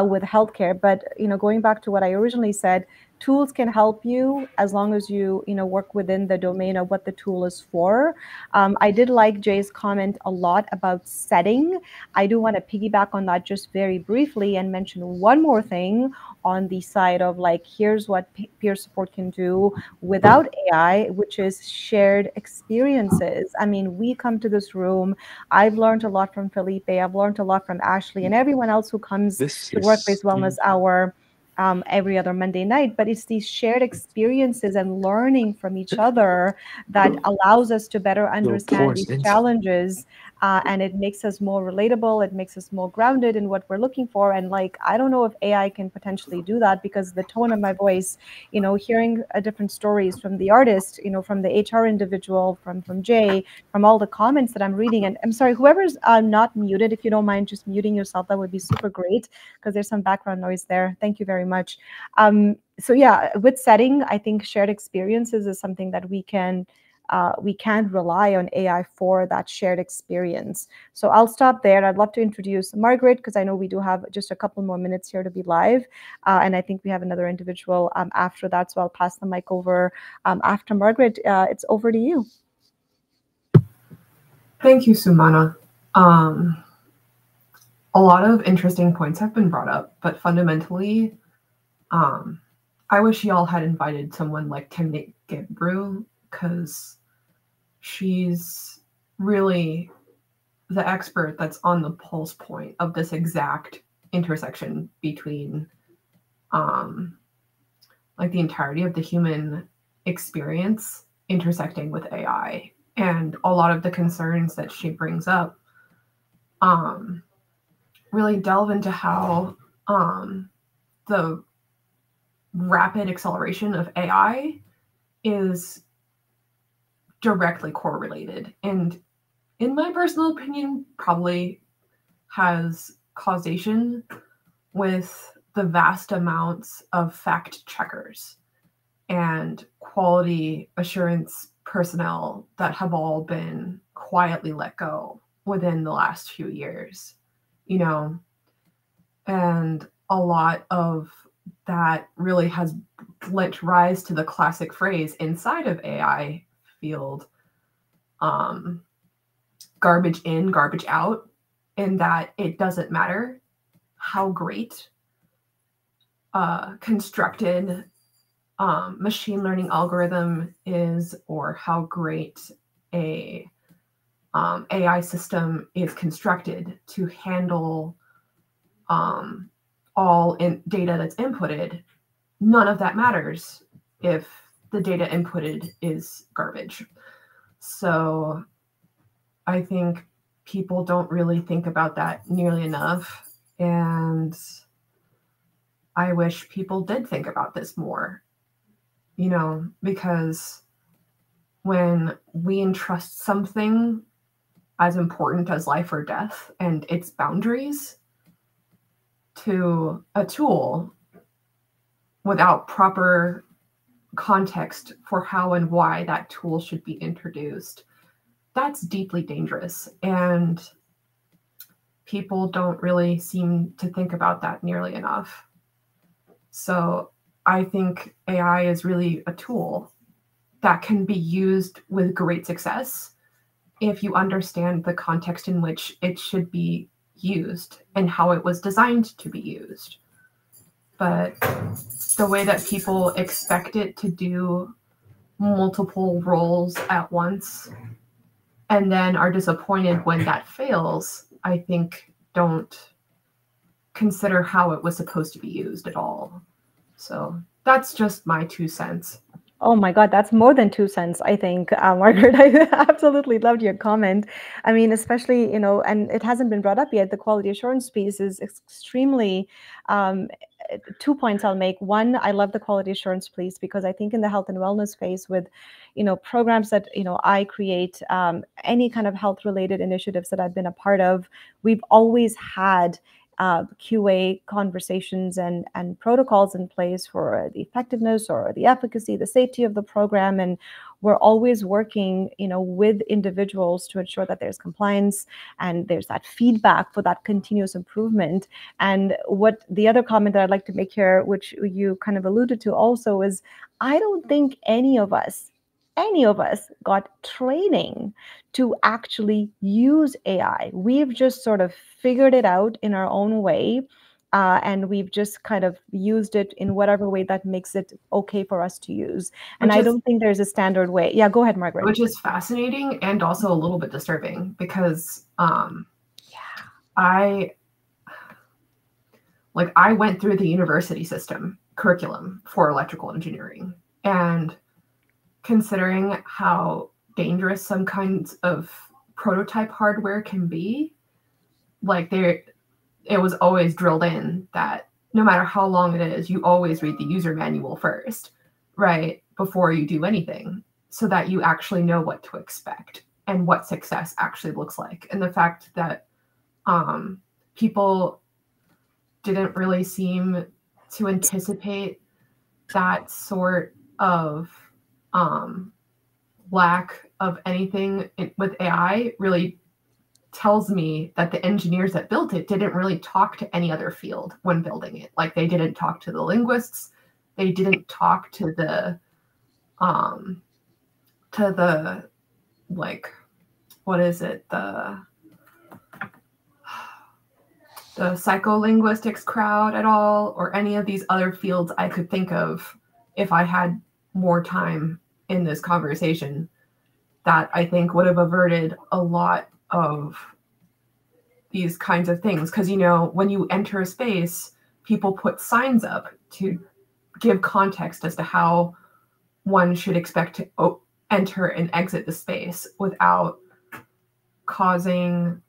with healthcare. But going back to what I originally said, tools can help you as long as you work within the domain of what the tool is for. I did like Jay's comment a lot about setting. I do want to piggyback on that just very briefly and mention one more thing on the side of like, here's what peer support can do without AI, which is shared experiences. I mean, we come to this room. I've learned a lot from Felipe. I've learned a lot from Ashley and everyone else who comes to Workplace Wellness Hour every other Monday night, but it's these shared experiences and learning from each other that allows us to better understand these challenges, and it makes us more relatable. It makes us more grounded in what we're looking for. And like, I don't know if AI can potentially do that, because the tone of my voice, hearing different stories from the artist, from the HR individual, from Jay, from all the comments that I'm reading. And I'm sorry, whoever's not muted, if you don't mind just muting yourself, that would be super great, because there's some background noise there. Thank you very much. So yeah, with setting, I think shared experiences is something that we can rely on AI for, that shared experience. So I'll stop there. I'd love to introduce Margaret, because I know we do have just a couple more minutes here to be live. And I think we have another individual after that. So I'll pass the mic over after Margaret. It's over to you. Thank you, Sumana. A lot of interesting points have been brought up, but fundamentally, I wish y'all had invited someone like Timnit Gebru, because she's really the expert that's on the pulse point of this exact intersection between like the entirety of the human experience intersecting with AI, and a lot of the concerns that she brings up really delve into how the rapid acceleration of AI is directly correlated, and in my personal opinion, probably has causation with the vast amounts of fact checkers and quality assurance personnel that have all been quietly let go within the last few years, and a lot of that really has lent rise to the classic phrase inside of AI field, garbage in, garbage out, in that it doesn't matter how great constructed machine learning algorithm is, or how great a AI system is constructed to handle all in data that's inputted. None of that matters if the data inputted is garbage. So I think people don't really think about that nearly enough, and I wish people did think about this more, because when we entrust something as important as life or death and its boundaries to a tool without proper context for how and why that tool should be introduced, that's deeply dangerous. And people don't really seem to think about that nearly enough. So I think AI is really a tool that can be used with great success if you understand the context in which it should be used and how it was designed to be used. But the way that people expect it to do multiple roles at once and then are disappointed when that fails, I think don't consider how it was supposed to be used at all. So that's just my 2 cents. Oh my God, that's more than 2 cents, I think, Margaret. I absolutely loved your comment. I mean, especially, and it hasn't been brought up yet, the quality assurance piece is extremely, 2 points I'll make. One, I love the quality assurance piece, because I think in the health and wellness space with, programs that, I create, any kind of health related initiatives that I've been a part of, we've always had QA conversations and protocols in place for the effectiveness or the efficacy, the safety of the program. And we're always working, with individuals to ensure that there's compliance and there's that feedback for that continuous improvement. And what the other comment that I'd like to make here, which you kind of alluded to also, is I don't think any of us got training to actually use AI. We've just sort of figured it out in our own way. And we've just kind of used it in whatever way that makes it okay for us to use. And I don't think there's a standard way. Yeah, go ahead, Margaret. Which is fascinating and also a little bit disturbing because I went through the university system curriculum for electrical engineering, and considering how dangerous some kinds of prototype hardware can be, it was always drilled in that no matter how long it is, you always read the user manual first, right, before you do anything, so that you actually know what to expect and what success actually looks like. And the fact that people didn't really seem to anticipate that sort of lack of anything with AI really tells me that the engineers that built it didn't really talk to any other field when building it. Like, they didn't talk to the linguists, they didn't talk to the the psycholinguistics crowd at all, or any of these other fields I could think of if I had more time in this conversation, that I think would have averted a lot of these kinds of things. Because, when you enter a space, people put signs up to give context as to how one should expect to enter and exit the space without causing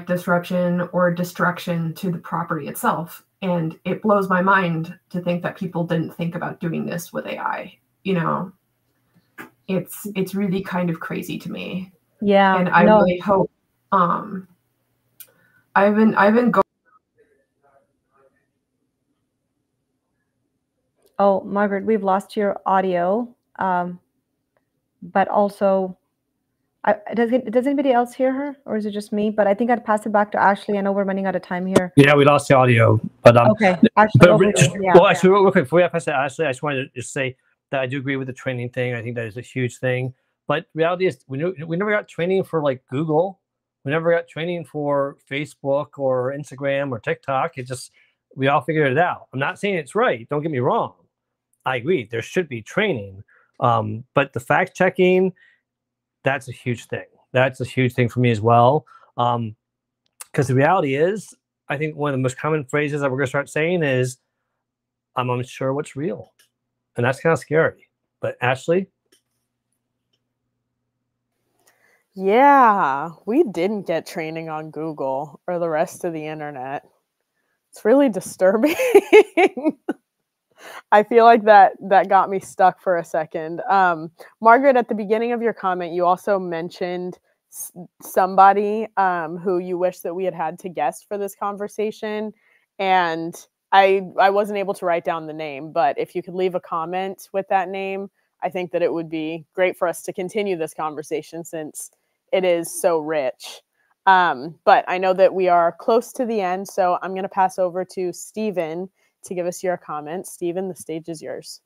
disruption or destruction to the property itself. And it blows my mind to think that people didn't think about doing this with AI. It's really kind of crazy to me. Yeah. And I really hope I've been going. Oh, Margaret, we've lost your audio. But also, does anybody else hear her, or is it just me? But I think I'd pass it back to Ashley. I know we're running out of time here. Yeah, we lost the audio, but okay. Ashley, actually, real quick, before we pass it to Ashley, I just wanted to just say that I do agree with the training thing. I think that is a huge thing. But reality is, we never got training for Google. We never got training for Facebook or Instagram or TikTok. We all figured it out. I'm not saying it's right. Don't get me wrong. I agree. There should be training. But the fact checking, that's a huge thing. That's a huge thing for me as well. Because the reality is, I think one of the most common phrases that we're going to start saying is, I'm unsure what's real. And that's kind of scary. But Ashley? Yeah, we didn't get training on Google or the rest of the internet. It's really disturbing. I feel like that got me stuck for a second. Margaret, at the beginning of your comment, you also mentioned somebody who you wish that we had to guest for this conversation. And I wasn't able to write down the name, but if you could leave a comment with that name, I think that it would be great for us to continue this conversation since it is so rich. But I know that we are close to the end, so I'm going to pass over to Stephen to give us your comments. Stephen, the stage is yours.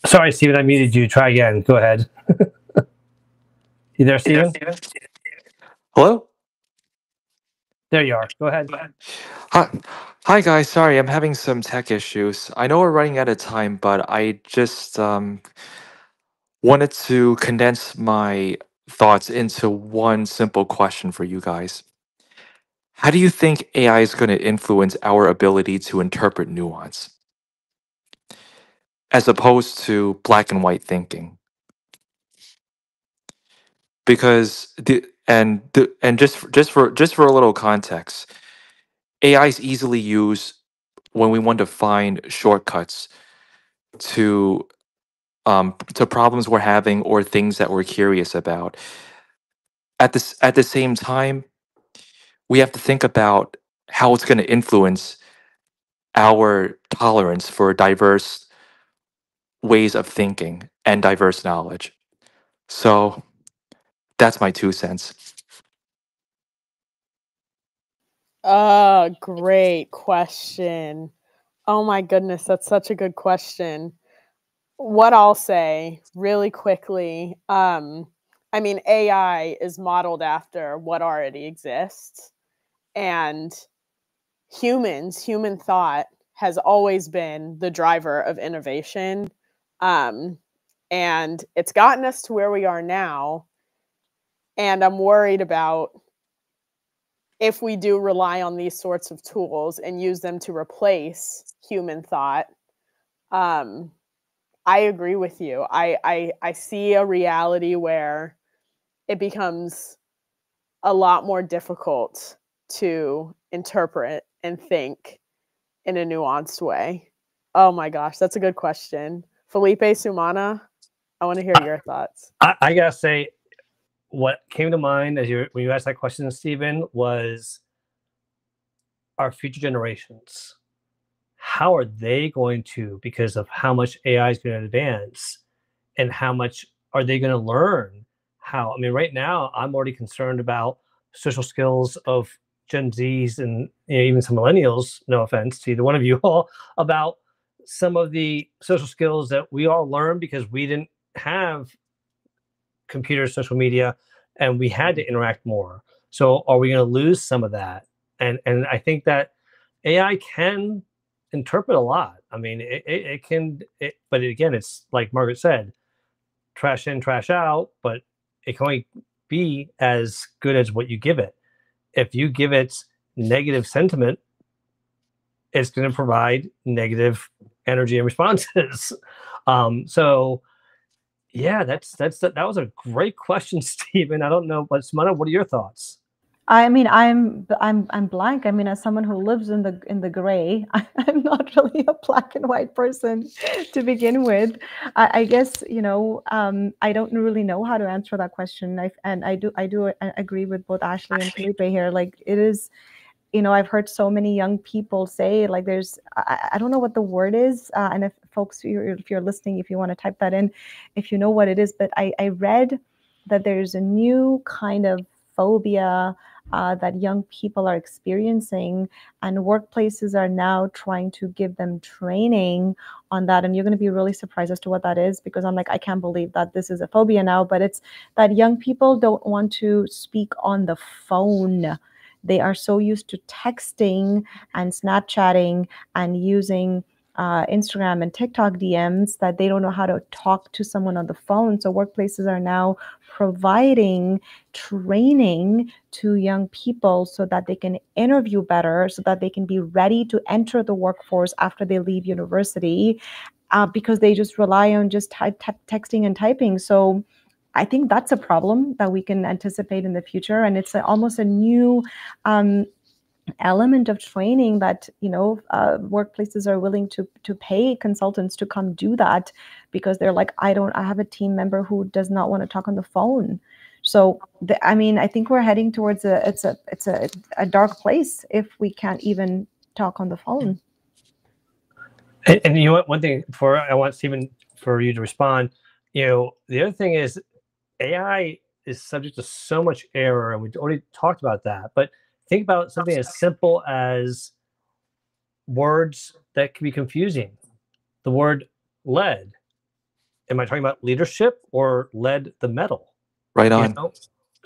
Sorry, Stephen, I muted you. Try again. Go ahead. You there, Stephen? Hello? There you are. Go ahead. Hi, guys. Sorry, I'm having some tech issues. I know we're running out of time, but I just wanted to condense my thoughts into one simple question for you guys. How do you think AI is going to influence our ability to interpret nuance, as opposed to black and white thinking? Because just for a little context, AI is easily used when we want to find shortcuts to problems we're having or things that we're curious about. At the same time, we have to think about how it's going to influence our tolerance for diverse ways of thinking and diverse knowledge. So that's my 2 cents. Great question. Oh my goodness, that's such a good question. What I'll say really quickly, I mean, AI is modeled after what already exists, and human thought has always been the driver of innovation. And it's gotten us to where we are now. And I'm worried about if we do rely on these sorts of tools and use them to replace human thought. I agree with you. I see a reality where it becomes a lot more difficult to interpret and think in a nuanced way. Oh my gosh, that's a good question. Felipe, Sumana, I want to hear your thoughts. I gotta say, what came to mind when you asked that question, Stephen, was our future generations. How are they going to, because of how much AI is going to advance, and how much are they going to learn? How? I mean, right now, I'm already concerned about social skills of Gen Zs and even some millennials. No offense to either one of you all, about some of the social skills that we all learned because we didn't have computers, social media, and we had to interact more. So, are we going to lose some of that? And I think that AI can interpret a lot. I mean, it can, but again, it's like Margaret said, trash in, trash out, but it can only be as good as what you give it. If you give it negative sentiment, it's going to provide negative energy and responses. So yeah, that was a great question, Stephen. I don't know, but Sumana, what are your thoughts? I mean, I'm blank. I mean, as someone who lives in the gray, I'm not really a black and white person to begin with. I guess I don't really know how to answer that question. I do agree with both Ashley and Felipe here. Like, it is, I've heard so many young people say, like, I don't know what the word is, and if folks, if you're listening, if you want to type that in, if you know what it is, but I read that there's a new kind of phobia that young people are experiencing, and workplaces are now trying to give them training on that. And you're going to be really surprised as to what that is, because I'm like, I can't believe that this is a phobia now, but it's that young people don't want to speak on the phone. They are so used to texting and Snapchatting and using Instagram and TikTok DMs that they don't know how to talk to someone on the phone. So workplaces are now providing training to young people so that they can interview better, so that they can be ready to enter the workforce after they leave university, because they just rely on just texting and typing. So I think that's a problem that we can anticipate in the future. And it's almost a new element of training that workplaces are willing to pay consultants to come do that, because they're like, I have a team member who does not want to talk on the phone. So I think we're heading towards it's a dark place if we can't even talk on the phone. And you know what? One thing I want Stephen for you to respond. The other thing is, AI is subject to so much error, and we've already talked about that. But think about something as simple as words that can be confusing. The word lead. Am I talking about leadership or lead the metal? Right on.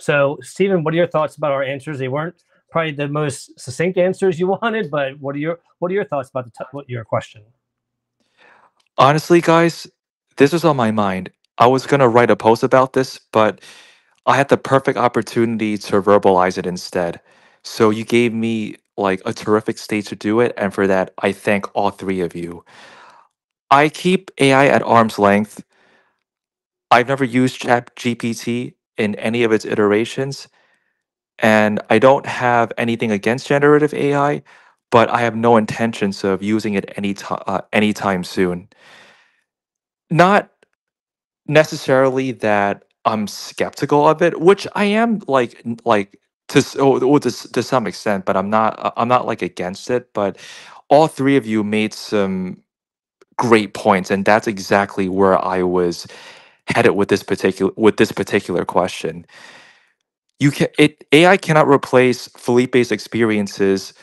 So, Stephen, what are your thoughts about our answers? They weren't probably the most succinct answers you wanted, but what are your thoughts about your question? Honestly, guys, this was on my mind. I was going to write a post about this, but I had the perfect opportunity to verbalize it instead. So you gave me like a terrific stage to do it, and for that, I thank all three of you. I keep AI at arm's length. I've never used ChatGPT in any of its iterations, and I don't have anything against generative AI, but I have no intentions of using it anytime soon. not necessarily that I'm skeptical of it, which I am like to some extent, but I'm not like against it. But all three of you made some great points, and that's exactly where I was headed with this particular question. AI cannot replace Felipe's experiences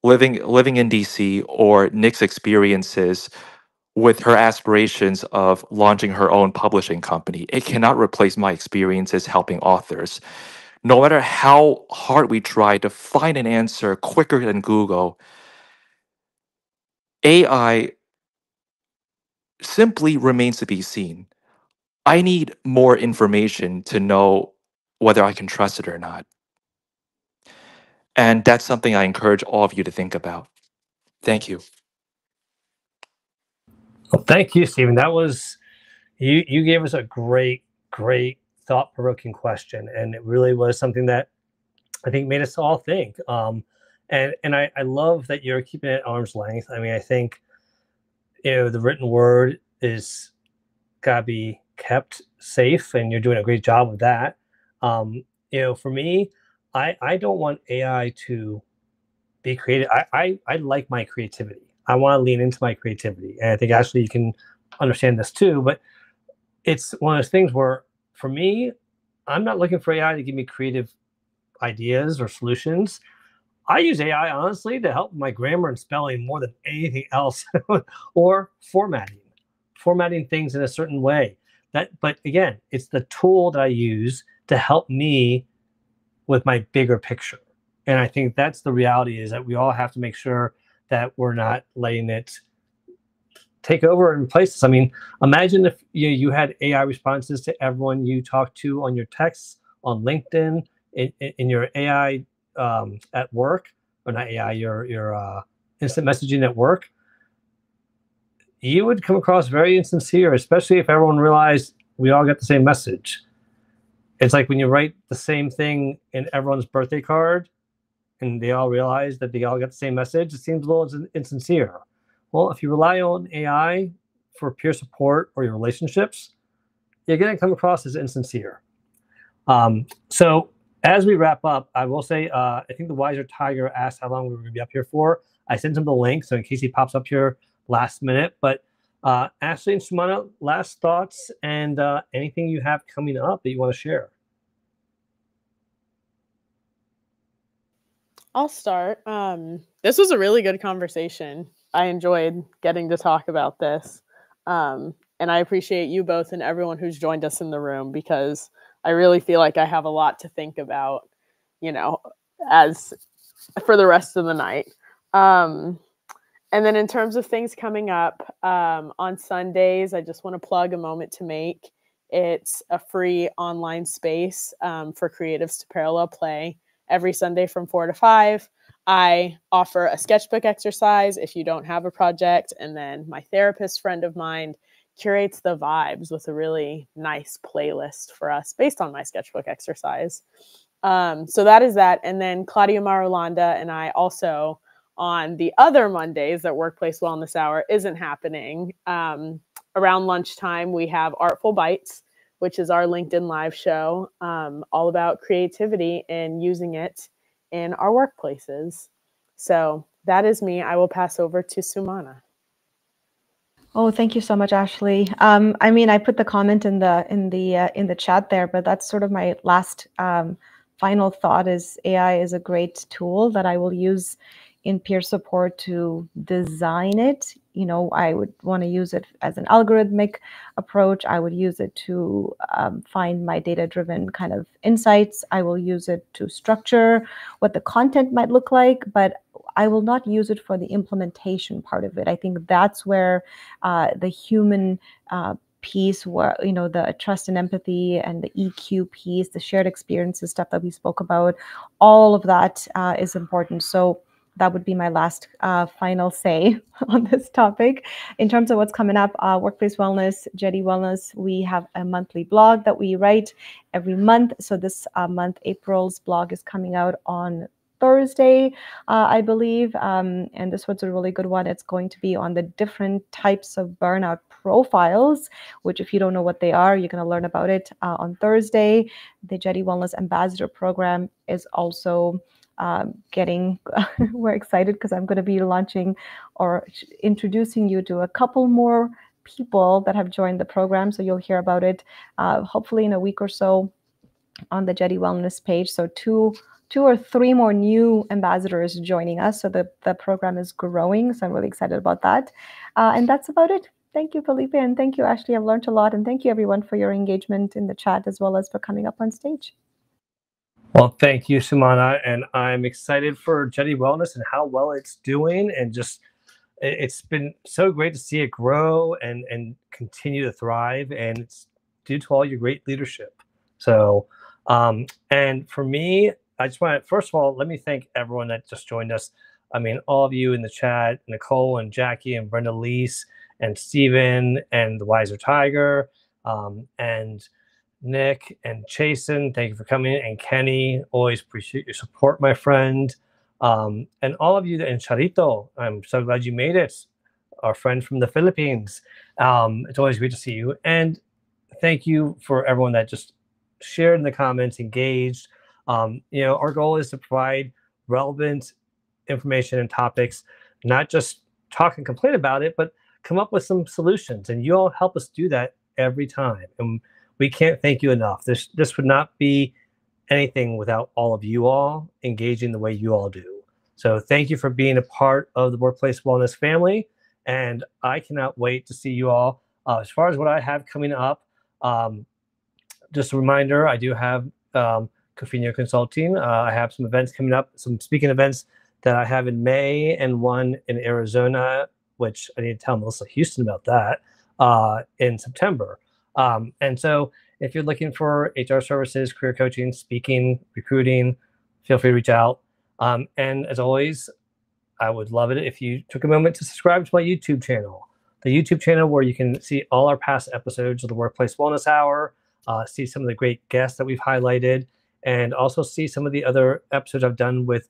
living in DC or Nick's experiences with her aspirations of launching her own publishing company. It cannot replace my experiences helping authors. No matter how hard we try to find an answer quicker than Google, AI simply remains to be seen. I need more information to know whether I can trust it or not. And that's something I encourage all of you to think about. Thank you. Well, thank you, Stephen. That was you gave us a great thought-provoking question, and it really was something that I think made us all think. And I love that you're keeping it at arm's length. I mean, I think the written word is gotta be kept safe, and you're doing a great job of that. For me, I don't want AI to be creative. I like my creativity. I want to lean into my creativity, and I think actually you can understand this too. But it's one of those things where, for me, I'm not looking for AI to give me creative ideas or solutions. I use AI honestly to help my grammar and spelling more than anything else, or formatting things in a certain way. But again, it's the tool that I use to help me with my bigger picture. And I think that's the reality, is that we all have to make sure that we're not letting it take over and replace us. I mean, imagine if you had AI responses to everyone you talk to on your texts, on LinkedIn, in your AI at work, or not AI, your instant messaging at work. You would come across very insincere, especially if everyone realized we all get the same message. It's like when you write the same thing in everyone's birthday card and they all realize that they all get the same message, it seems a little insincere. Well, if you rely on AI for peer support or your relationships, you're going to come across as insincere. So as we wrap up, I will say, I think the Wiser Tiger asked how long we were going to be up here for. I sent him the link, so in case he pops up here last minute. But Ashley and Sumana, last thoughts and anything you have coming up that you want to share? I'll start. This was a really good conversation. I enjoyed getting to talk about this. And I appreciate you both and everyone who's joined us in the room, because I really feel like I have a lot to think about, as for the rest of the night. And then in terms of things coming up, on Sundays, I just want to plug A Moment to Make. It's a free online space for creatives to parallel play. Every Sunday from 4 to 5, I offer a sketchbook exercise if you don't have a project. And then my therapist friend of mine curates the vibes with a really nice playlist for us based on my sketchbook exercise. So that is that. And then Claudia Marulanda and I also, on the other Mondays that Workplace Wellness Hour isn't happening, around lunchtime, we have Artful Bites, which is our LinkedIn Live show, all about creativity and using it in our workplaces. So that is me. I will pass over to Sumana. Oh, thank you so much, Ashley. I mean, I put the comment in the chat there, but that's sort of my last final thought. Is AI is a great tool that I will use in peer support to design it. I would want to use it as an algorithmic approach. I would use it to find my data-driven kind of insights. I will use it to structure what the content might look like, but I will not use it for the implementation part of it. I think that's where the human piece, where the trust and empathy and the EQ piece, the shared experiences stuff that we spoke about, all of that is important. So that would be my last final say on this topic. In terms of what's coming up, Workplace Wellness, Jeddy Wellness, we have a monthly blog that we write every month. So this month, April's blog is coming out on Thursday, I believe. And this one's a really good one. It's going to be on the different types of burnout profiles, which if you don't know what they are, you're going to learn about it on Thursday. The Jeddy Wellness Ambassador Program is also getting, we're excited because I'm going to be launching or introducing you to a couple more people that have joined the program. So you'll hear about it hopefully in a week or so on the Jeddy Wellness page. So two or three more new ambassadors joining us. So the program is growing. So I'm really excited about that. And that's about it. Thank you, Felipe, and thank you, Ashley. I've learned a lot, and thank you, everyone, for your engagement in the chat as well as for coming up on stage. Well, thank you, Sumana, and I'm excited for Jeddy Wellness and how well it's doing, and just it's been so great to see it grow and continue to thrive, and it's due to all your great leadership. So, and for me, I just want to, first of all, let me thank everyone that just joined us. I mean, all of you in the chat, Nicole and Jackie and Brenda Leese and Steven and the Wiser Tiger and Nick and Chasen, thank you for coming. And Kenny, always appreciate your support, my friend. And all of you, and Charito, I'm so glad you made it. Our friend from the Philippines. It's always great to see you. And thank you for everyone that just shared in the comments, engaged. You know, our goal is to provide relevant information and topics, not just talk and complain about it, but come up with some solutions. And you all help us do that every time. And we can't thank you enough. This would not be anything without all of you all engaging the way you all do. So thank you for being a part of the Workplace Wellness family. And I cannot wait to see you all. As far as what I have coming up, just a reminder, I do have Cofiño Consulting. I have some events coming up, some speaking events that I have in May and one in Arizona, which I need to tell Melissa Houston about that in September. And so if you're looking for HR services, career coaching, speaking, recruiting, feel free to reach out. And as always, I would love it if you took a moment to subscribe to my YouTube channel. The YouTube channel where you can see all our past episodes of the Workplace Wellness Hour, see some of the great guests that we've highlighted, and also see some of the other episodes I've done with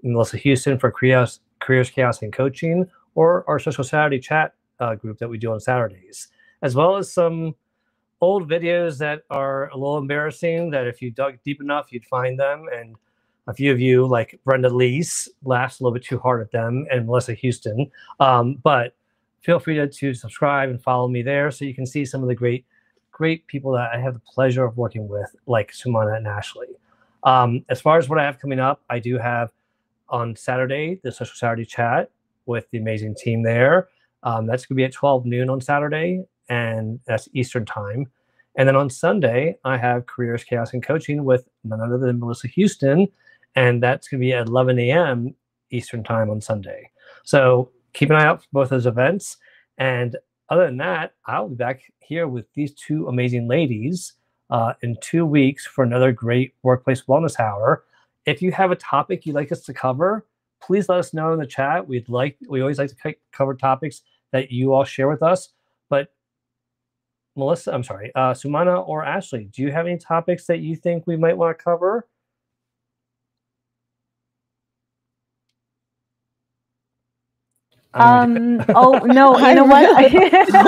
Melissa Houston for Careers, Chaos, and Coaching, or our Social Saturday chat group that we do on Saturdays, as well as some old videos that are a little embarrassing that if you dug deep enough, you'd find them. And a few of you, like Brenda Leese, laughed a little bit too hard at them, and Melissa Houston. But feel free to subscribe and follow me there so you can see some of the great people that I have the pleasure of working with, like Sumana and Ashley. As far as what I have coming up, I do have on Saturday, the Social Saturday chat with the amazing team there. That's going to be at 12 noon on Saturday, and that's Eastern time. And then on Sunday, I have Careers, Chaos, and Coaching with none other than Melissa Houston, and that's going to be at 11 a.m. Eastern time on Sunday. So keep an eye out for both those events. And other than that, I'll be back here with these two amazing ladies in 2 weeks for another great Workplace Wellness Hour. If you have a topic you'd like us to cover, please let us know in the chat. We always like to cover topics that you all share with us. But Melissa, I'm sorry, Sumana or Ashley, do you have any topics that you think we might want to cover? Oh no, you know what?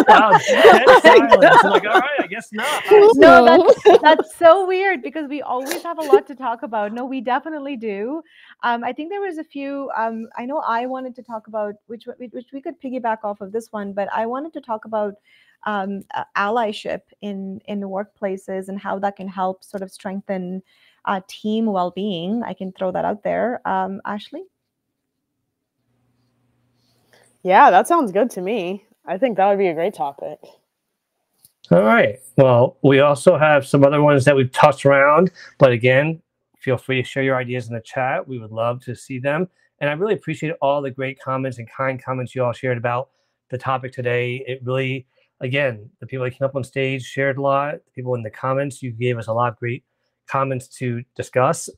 Wow, dead silence. Like, all right, I guess not. No, that's so weird because we always have a lot to talk about. No, we definitely do. I think there was a few. I know I wanted to talk about which we could piggyback off of this one, but I wanted to talk about allyship in the workplaces and how that can help sort of strengthen team well-being. I can throw that out there. Ashley? Yeah, that sounds good to me. I think that would be a great topic. All right. Well, we also have some other ones that we've touched around, but again, feel free to share your ideas in the chat. We would love to see them. And I really appreciate all the great comments and kind comments you all shared about the topic today. It really, again, the people that came up on stage shared a lot. The people in the comments, you gave us a lot of great comments to discuss.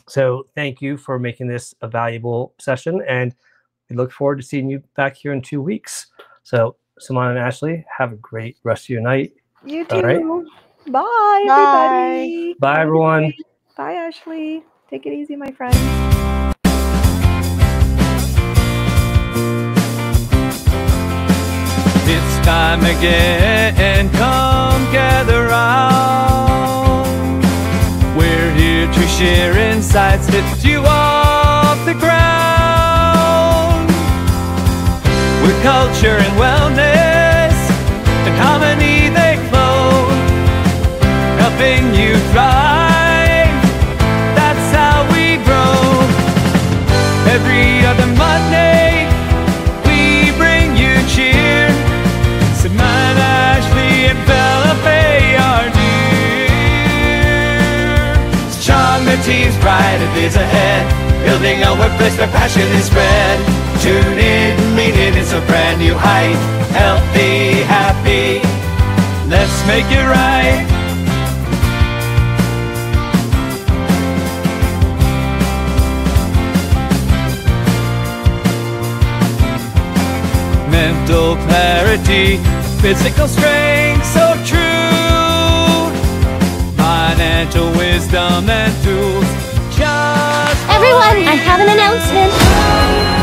So thank you for making this a valuable session. And we look forward to seeing you back here in 2 weeks. So Sumana and Ashley, have a great rest of your night. You too. All right. Bye, everybody. Bye, everyone. Bye, Ashley. Take it easy, my friends. It's time again, come gather round. We're here to share insights, lift you off the ground. With culture and wellness and harmony they flow, helping you thrive, that's how we grow. Every other Monday we bring you cheer. Sumana, Ashley, and Felipe are dear. Strong the team's bright and days ahead, building a workplace where passion is spread. Tune in, meet it, it's a brand new height. Healthy, happy, let's make it right. Mental clarity, physical strength, so true. Financial wisdom and tools, just Everyone, I have an announcement.